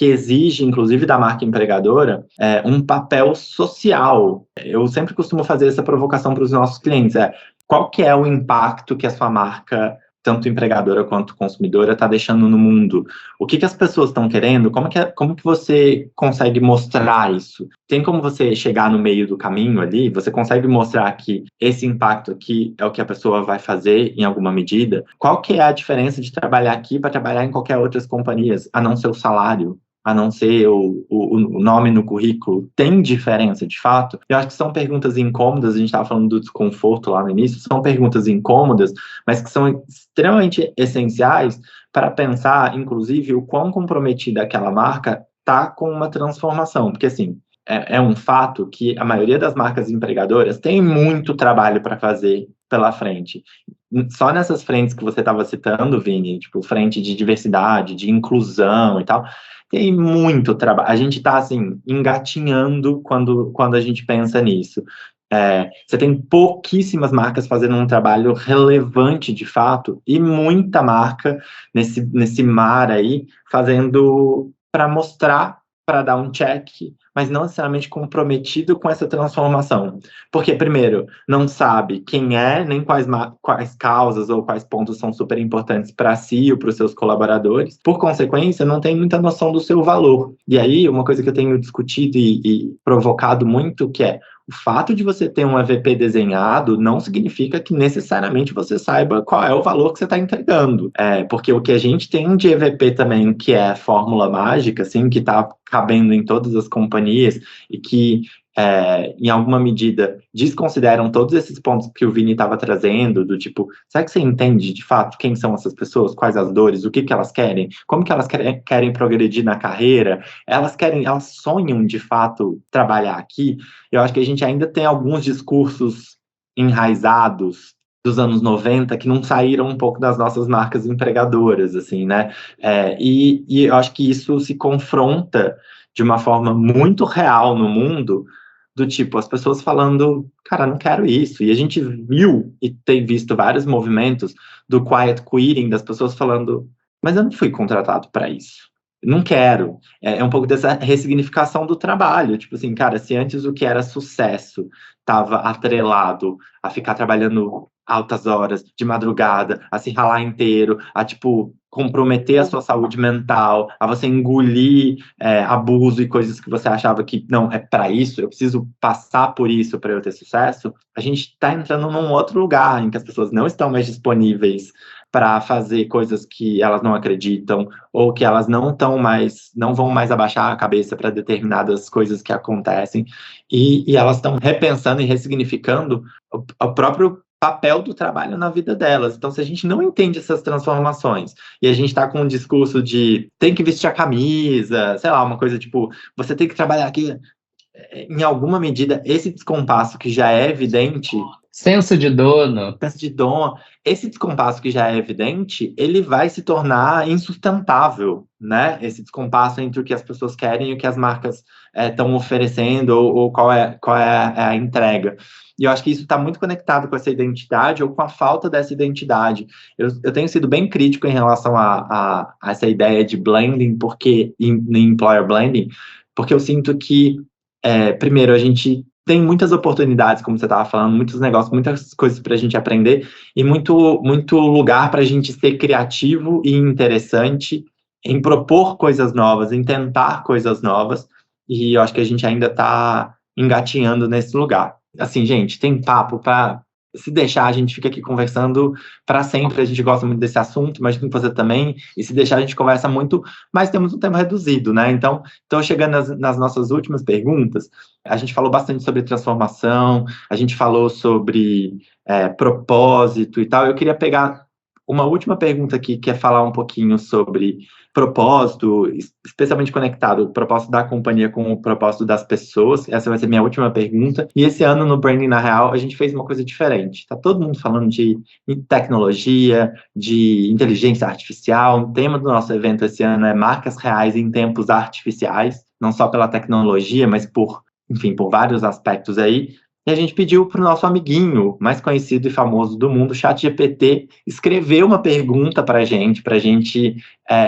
S1: exige, inclusive, da marca empregadora, um papel social. Eu sempre costumo fazer essa provocação para os nossos clientes, qual que é o impacto que a sua marca, tanto empregadora quanto consumidora, está deixando no mundo? O que as pessoas estão querendo? Como que você consegue mostrar isso? Tem como você chegar no meio do caminho ali? Você consegue mostrar que esse impacto aqui é o que a pessoa vai fazer em alguma medida? Qual que é a diferença de trabalhar aqui para trabalhar em qualquer outras companhias, a não ser o salário? A não ser o nome no currículo, tem diferença de fato? Eu acho que são perguntas incômodas, a gente estava falando do desconforto lá no início, são perguntas incômodas, mas que são extremamente essenciais para pensar, inclusive, o quão comprometida aquela marca está com uma transformação. Porque, assim, é um fato que a maioria das marcas empregadoras tem muito trabalho para fazer pela frente. Só nessas frentes que você estava citando, Vini, tipo, frente de diversidade, de inclusão e tal, tem muito trabalho. A gente está, assim, engatinhando quando a gente pensa nisso. Você tem pouquíssimas marcas fazendo um trabalho relevante, de fato, e muita marca nesse mar aí, fazendo para mostrar, para dar um check, mas não necessariamente comprometido com essa transformação. Porque, primeiro, não sabe quem é, nem quais causas ou quais pontos são super importantes para si ou para os seus colaboradores. Por consequência, não tem muita noção do seu valor. E aí, uma coisa que eu tenho discutido e provocado muito, que é o fato de você ter um EVP desenhado não significa que necessariamente você saiba qual é o valor que você está entregando. Porque o que a gente tem de EVP também, que é a fórmula mágica, assim, que está cabendo em todas as companhias e que, em alguma medida, desconsideram todos esses pontos que o Vini estava trazendo, do tipo, será que você entende, de fato, quem são essas pessoas, quais as dores, o que elas querem, como que elas querem progredir na carreira, elas sonham, de fato, trabalhar aqui? Eu acho que a gente ainda tem alguns discursos enraizados dos anos 90 que não saíram um pouco das nossas marcas empregadoras, assim, né? E eu acho que isso se confronta de uma forma muito real no mundo, do tipo, as pessoas falando, cara, não quero isso. E a gente viu e tem visto vários movimentos do quiet quitting, das pessoas falando, mas eu não fui contratado para isso. Não quero. É um pouco dessa ressignificação do trabalho. Tipo assim, cara, se antes o que era sucesso estava atrelado a ficar trabalhando altas horas, de madrugada, a se ralar inteiro, a, tipo, comprometer a sua saúde mental, a você engolir abuso e coisas que você achava que, não, é para isso, eu preciso passar por isso para eu ter sucesso, a gente está entrando num outro lugar em que as pessoas não estão mais disponíveis para fazer coisas que elas não acreditam, ou que elas não vão mais abaixar a cabeça para determinadas coisas que acontecem, e elas estão repensando e ressignificando o próprio papel do trabalho na vida delas. Então, se a gente não entende essas transformações, e a gente está com um discurso de tem que vestir a camisa, sei lá, uma coisa tipo, você tem que trabalhar aqui, em alguma medida, esse descompasso que já é evidente,
S2: senso de dono,
S1: esse descompasso que já é evidente, ele vai se tornar insustentável, né? Esse descompasso entre o que as pessoas querem e o que as marcas estão oferecendo, ou qual é a entrega. E eu acho que isso está muito conectado com essa identidade ou com a falta dessa identidade. Eu tenho sido bem crítico em relação a essa ideia de blending, employer blending, porque eu sinto que, primeiro, a gente tem muitas oportunidades, como você estava falando, muitos negócios, muitas coisas para a gente aprender e muito, muito lugar para a gente ser criativo e interessante em propor coisas novas, em tentar coisas novas, e eu acho que a gente ainda está engatinhando nesse lugar. Assim, gente, tem papo para... Se deixar, a gente fica aqui conversando para sempre. A gente gosta muito desse assunto, imagino que você também. E se deixar, a gente conversa muito, mas temos um tempo reduzido, né? Então chegando nas nossas últimas perguntas, a gente falou bastante sobre transformação, a gente falou sobre propósito e tal. Eu queria pegar uma última pergunta aqui, que é falar um pouquinho sobre propósito, especialmente conectado o propósito da companhia com o propósito das pessoas. Essa vai ser minha última pergunta. E esse ano, no Branding na Real, a gente fez uma coisa diferente. Está todo mundo falando de tecnologia, de inteligência artificial. O tema do nosso evento esse ano é marcas reais em tempos artificiais, não só pela tecnologia, mas por vários aspectos aí. E a gente pediu para o nosso amiguinho mais conhecido e famoso do mundo, ChatGPT, escrever uma pergunta para a gente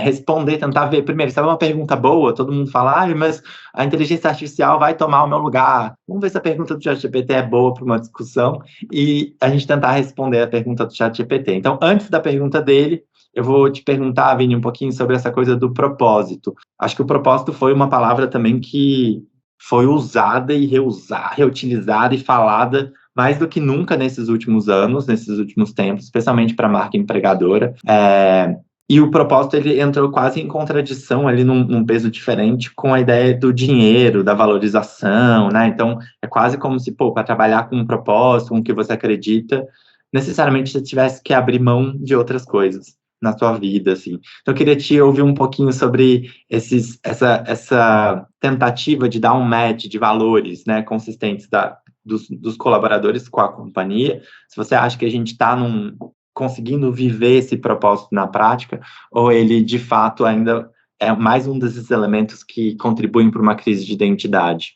S1: responder, tentar ver. Primeiro, se é uma pergunta boa, todo mundo fala, mas a inteligência artificial vai tomar o meu lugar. Vamos ver se a pergunta do ChatGPT é boa para uma discussão e a gente tentar responder a pergunta do ChatGPT. Então, antes da pergunta dele, eu vou te perguntar, Vini, um pouquinho sobre essa coisa do propósito. Acho que o propósito foi uma palavra também que foi usada e reutilizada e falada mais do que nunca nesses últimos anos, nesses últimos tempos, especialmente para a marca empregadora. E o propósito, ele entrou quase em contradição ali num peso diferente com a ideia do dinheiro, da valorização, né? Então, é quase como se, para trabalhar com um propósito, com o que você acredita, necessariamente você tivesse que abrir mão de outras coisas na sua vida, assim. Então, eu queria te ouvir um pouquinho sobre essa tentativa de dar um match de valores, né, consistentes dos colaboradores com a companhia. Se você acha que a gente está conseguindo viver esse propósito na prática, ou ele, de fato, ainda é mais um desses elementos que contribuem para uma crise de identidade.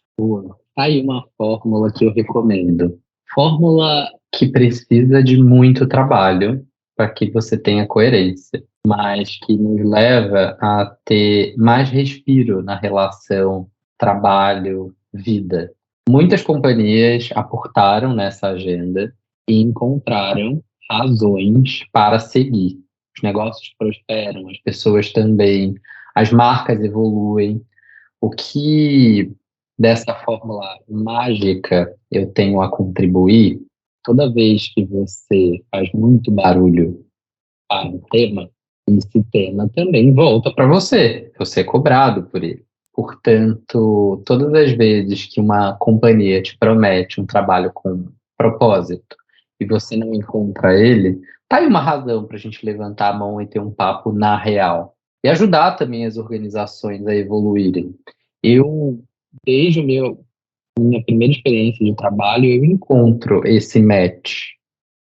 S2: Aí uma fórmula que eu recomendo. Fórmula que precisa de muito trabalho para que você tenha coerência, mas que nos leva a ter mais respiro na relação trabalho-vida. Muitas companhias aportaram nessa agenda e encontraram razões para seguir. Os negócios prosperam, as pessoas também, as marcas evoluem. O que dessa fórmula mágica eu tenho a contribuir, toda vez que você faz muito barulho para um tema, esse tema também volta para você. Você é cobrado por ele. Portanto, todas as vezes que uma companhia te promete um trabalho com propósito e você não encontra ele, tá aí uma razão para a gente levantar a mão e ter um papo na real. E ajudar também as organizações a evoluírem. Eu, desde minha primeira experiência de trabalho, eu encontro esse match.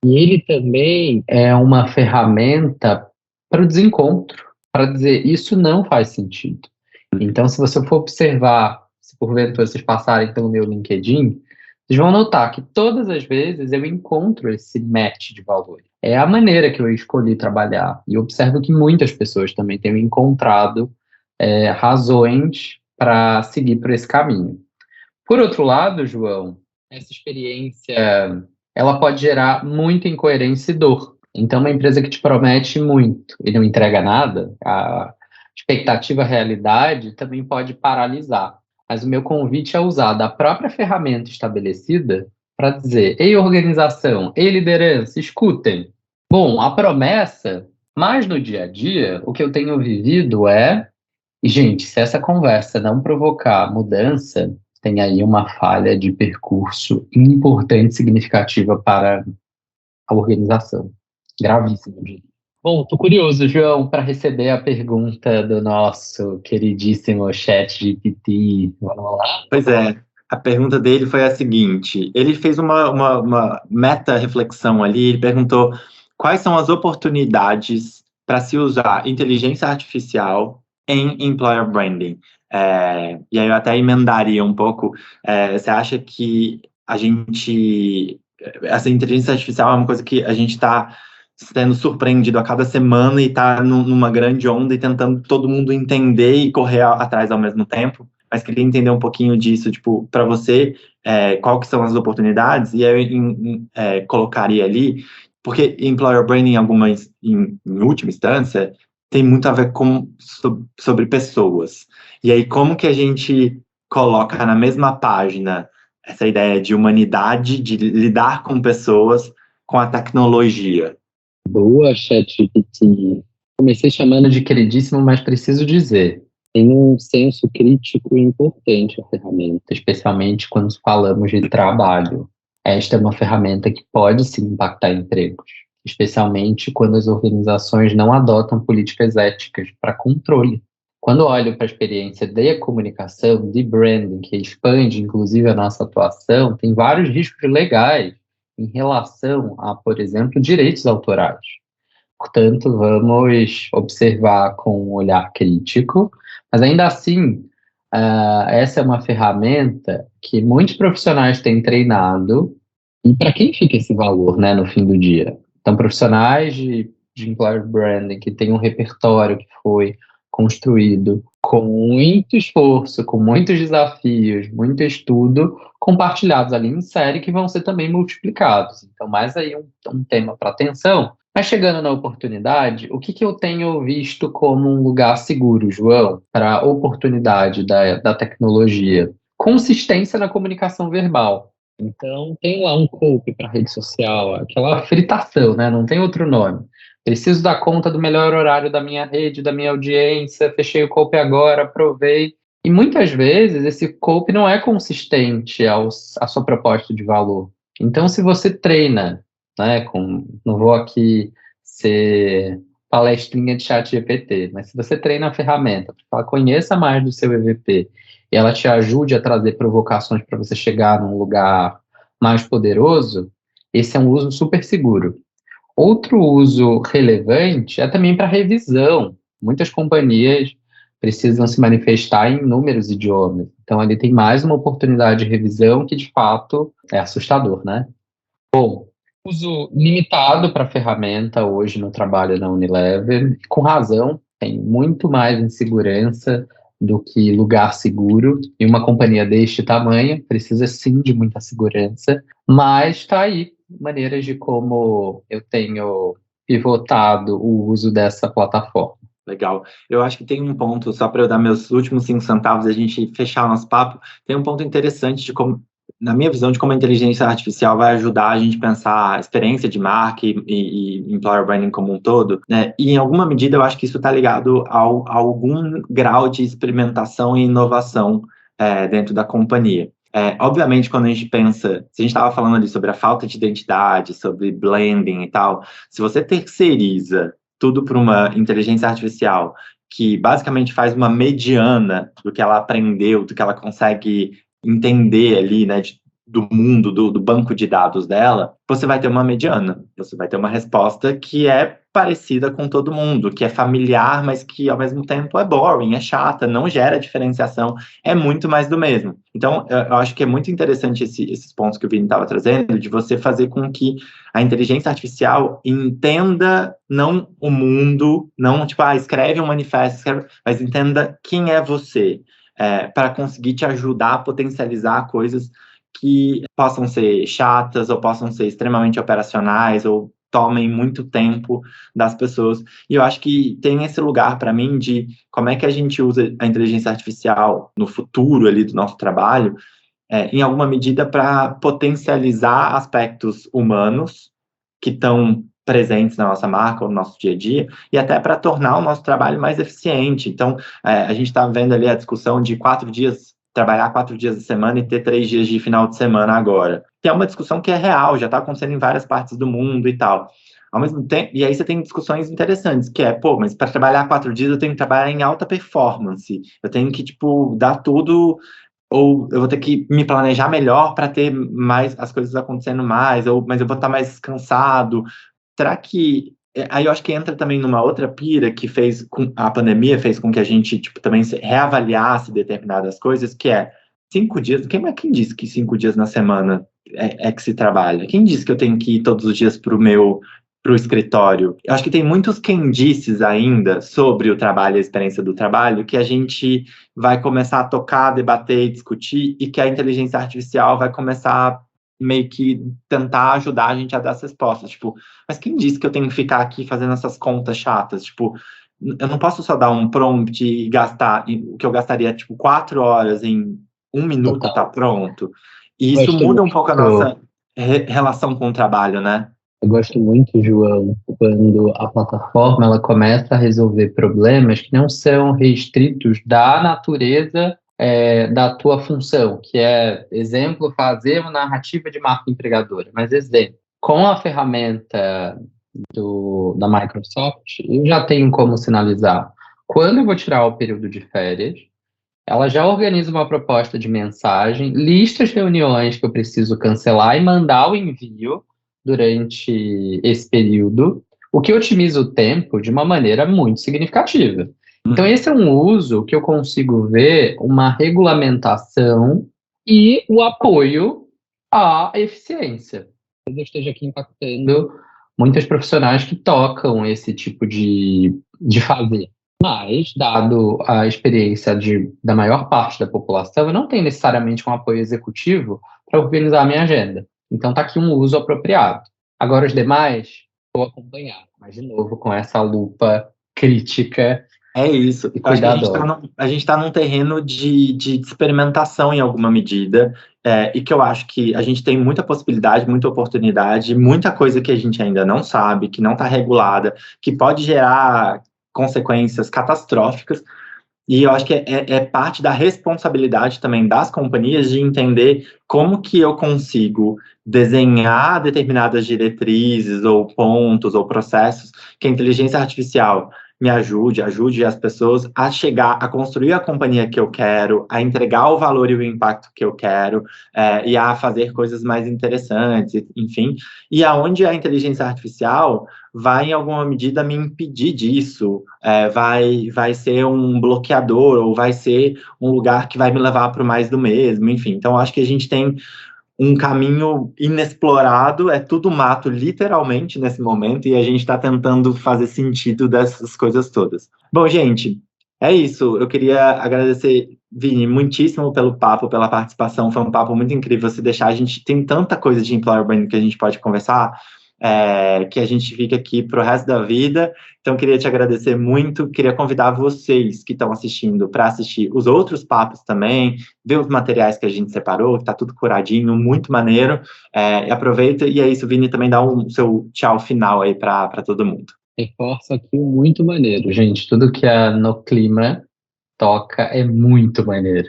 S2: E ele também é uma ferramenta para o desencontro, para dizer, isso não faz sentido. Então, se você for observar, se porventura vocês passarem pelo meu LinkedIn, vocês vão notar que todas as vezes eu encontro esse match de valor. É a maneira que eu escolhi trabalhar. E eu observo que muitas pessoas também têm encontrado razões para seguir por esse caminho. Por outro lado, João, essa experiência ela pode gerar muita incoerência e dor. Então, uma empresa que te promete muito e não entrega nada, a expectativa realidade também pode paralisar. Mas o meu convite é usar da própria ferramenta estabelecida para dizer, ei organização, ei liderança, escutem. Bom, a promessa, mas no dia a dia, o que eu tenho vivido e gente, se essa conversa não provocar mudança, tem aí uma falha de percurso importante, significativa para a organização. Gravíssimo, eu diria. Bom, estou curioso, João, para receber a pergunta do nosso queridíssimo ChatGPT. Vamos lá?
S1: Pois é, a pergunta dele foi a seguinte, ele fez uma meta-reflexão ali, ele perguntou quais são as oportunidades para se usar inteligência artificial em employer branding. E aí eu até emendaria um pouco, você acha que essa inteligência artificial é uma coisa que a gente está sendo surpreendido a cada semana e está numa grande onda e tentando todo mundo entender e correr atrás ao mesmo tempo? Mas queria entender um pouquinho disso, tipo, para você, qual que são as oportunidades, e aí eu colocaria ali, porque employer branding, em última instância, tem muito a ver sobre pessoas. E aí, como que a gente coloca na mesma página essa ideia de humanidade, de lidar com pessoas, com a tecnologia?
S2: Boa, ChatGPT. Comecei chamando de queridíssimo, mas preciso dizer, tem um senso crítico importante a ferramenta, especialmente quando falamos de trabalho. Esta é uma ferramenta que pode sim impactar empregos, especialmente quando as organizações não adotam políticas éticas para controle. Quando olho para a experiência de comunicação, de branding, que expande inclusive a nossa atuação, tem vários riscos legais em relação a, por exemplo, direitos autorais. Portanto, vamos observar com um olhar crítico, mas ainda assim, essa é uma ferramenta que muitos profissionais têm treinado, e para quem fica esse valor, né, no fim do dia? Então, profissionais de employer branding que têm um repertório que foi construído com muito esforço, com muitos desafios, muito estudo, compartilhados ali em série que vão ser também multiplicados. Então, mais aí um tema para atenção. Mas chegando na oportunidade, o que eu tenho visto como um lugar seguro, João, para a oportunidade da tecnologia? Consistência na comunicação verbal. Então, tem lá um copy para rede social, aquela fritação, né? Não tem outro nome. Preciso dar conta do melhor horário da minha rede, da minha audiência, fechei o copy agora, aprovei. E muitas vezes esse copy não é consistente à sua proposta de valor. Então, se você treina, né, não vou aqui ser palestrinha de ChatGPT, mas se você treina a ferramenta para falar, conheça mais do seu EVP e ela te ajude a trazer provocações para você chegar num lugar mais poderoso, esse é um uso super seguro. Outro uso relevante é também para revisão. Muitas companhias precisam se manifestar em inúmeros idiomas. Então, ali tem mais uma oportunidade de revisão que, de fato, é assustador, né? Bom, uso limitado para a ferramenta hoje no trabalho na Unilever, com razão, tem muito mais insegurança do que lugar seguro, e uma companhia deste tamanho precisa sim de muita segurança, mas está aí maneiras de como eu tenho pivotado o uso dessa plataforma.
S1: Legal. Eu acho que tem um ponto, só para eu dar meus últimos 5 centavos e a gente fechar o nosso papo, tem um ponto interessante de como, na minha visão, de como a inteligência artificial vai ajudar a gente a pensar a experiência de marca e employer branding como um todo, né? E em alguma medida eu acho que isso está ligado a algum grau de experimentação e inovação dentro da companhia. Obviamente, quando a gente pensa, se a gente estava falando ali sobre a falta de identidade, sobre blending e tal, se você terceiriza tudo para uma inteligência artificial que basicamente faz uma mediana do que ela aprendeu, do que ela consegue entender ali, né, do mundo, do banco de dados dela, você vai ter uma mediana, você vai ter uma resposta que é parecida com todo mundo, que é familiar, mas que ao mesmo tempo é boring, é chata, não gera diferenciação, é muito mais do mesmo. Então, eu acho que é muito interessante esses pontos que o Vini estava trazendo, de você fazer com que a inteligência artificial entenda não o mundo, não tipo, escreve um manifesto, mas entenda quem é você, para conseguir te ajudar a potencializar coisas que possam ser chatas ou possam ser extremamente operacionais ou tomem muito tempo das pessoas. E eu acho que tem esse lugar para mim de como é que a gente usa a inteligência artificial no futuro ali do nosso trabalho, em alguma medida para potencializar aspectos humanos que estão presentes na nossa marca ou no nosso dia a dia, e até para tornar o nosso trabalho mais eficiente. Então, a gente está vendo ali a discussão de 4 dias, trabalhar 4 dias da semana e ter 3 dias de final de semana agora, que é uma discussão que é real, já está acontecendo em várias partes do mundo e tal. Ao mesmo tempo, e aí você tem discussões interessantes, que é, mas para trabalhar 4 dias eu tenho que trabalhar em alta performance, eu tenho que, dar tudo, ou eu vou ter que me planejar melhor para ter mais as coisas acontecendo mais, mas eu vou estar mais cansado. Será que aí eu acho que entra também numa outra pira que a pandemia fez com que a gente também reavaliasse determinadas coisas, que é 5 dias. Quem disse que 5 dias na semana é que se trabalha? Quem disse que eu tenho que ir todos os dias pro escritório? Eu acho que tem muitos quem disses ainda sobre o trabalho e a experiência do trabalho que a gente vai começar a tocar, debater e discutir, e que a inteligência artificial vai começar meio que tentar ajudar a gente a dar as respostas. Mas quem disse que eu tenho que ficar aqui fazendo essas contas chatas? Eu não posso só dar um prompt e gastar o que eu gastaria, 4 horas em 1 minuto tá pronto. E isso muda um pouco a nossa relação com o trabalho, né?
S2: Eu gosto muito, João, quando a plataforma ela começa a resolver problemas que não são restritos da natureza da tua função, que é, exemplo, fazer uma narrativa de marca empregadora. Mas, exemplo, com a ferramenta da Microsoft, eu já tenho como sinalizar quando eu vou tirar o período de férias. Ela já organiza uma proposta de mensagem, lista as reuniões que eu preciso cancelar e mandar o envio durante esse período, o que otimiza o tempo de uma maneira muito significativa. Então, esse é um uso que eu consigo ver uma regulamentação e o apoio à eficiência. Eu esteja aqui impactando muitos profissionais que tocam esse tipo de fazer. Mas, dado a experiência da maior parte da população, eu não tenho necessariamente um apoio executivo para organizar a minha agenda. Então, está aqui um uso apropriado. Agora, os demais, vou acompanhar, mas, de novo, com essa lupa crítica.
S1: É isso.
S2: E
S1: eu acho que a gente está num terreno de experimentação em alguma medida, e que eu acho que a gente tem muita possibilidade, muita oportunidade, muita coisa que a gente ainda não sabe, que não está regulada, que pode gerar consequências catastróficas. E eu acho que é parte da responsabilidade também das companhias de entender como que eu consigo desenhar determinadas diretrizes ou pontos ou processos que a inteligência artificial me ajude as pessoas a chegar, a construir a companhia que eu quero, a entregar o valor e o impacto que eu quero, e a fazer coisas mais interessantes, enfim. E aonde a inteligência artificial vai, em alguma medida, me impedir disso, vai ser um bloqueador, ou vai ser um lugar que vai me levar para o mais do mesmo, enfim. Então, acho que a gente tem um caminho inexplorado, é tudo mato, literalmente, nesse momento, e a gente está tentando fazer sentido dessas coisas todas. Bom, gente, é isso. Eu queria agradecer, Vini, muitíssimo pelo papo, pela participação. Foi um papo muito incrível. Se deixar, a gente tem tanta coisa de employer branding que a gente pode conversar, que a gente fica aqui pro resto da vida. Então, queria te agradecer muito. Queria convidar vocês que estão assistindo para assistir os outros papos também, ver os materiais que a gente separou, que tá tudo curadinho, muito maneiro. Aproveita, e é isso, Vini, também dá o seu tchau final aí para todo mundo.
S2: Reforço aqui o muito maneiro, gente. Tudo que a No Clima toca é muito maneiro.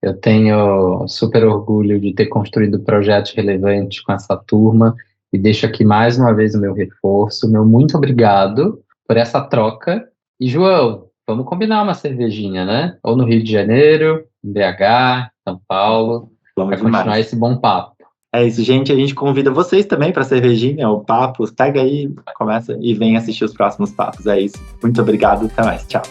S2: Eu tenho super orgulho de ter construído projetos relevantes com essa turma e deixo aqui mais uma vez o meu reforço, meu muito obrigado por essa troca. E, João, vamos combinar uma cervejinha, né? Ou no Rio de Janeiro, em BH, São Paulo, para continuar esse bom papo.
S1: É isso, gente. A gente convida vocês também para a cervejinha, o papo. Pega aí, começa e vem assistir os próximos papos. É isso. Muito obrigado. Até mais. Tchau.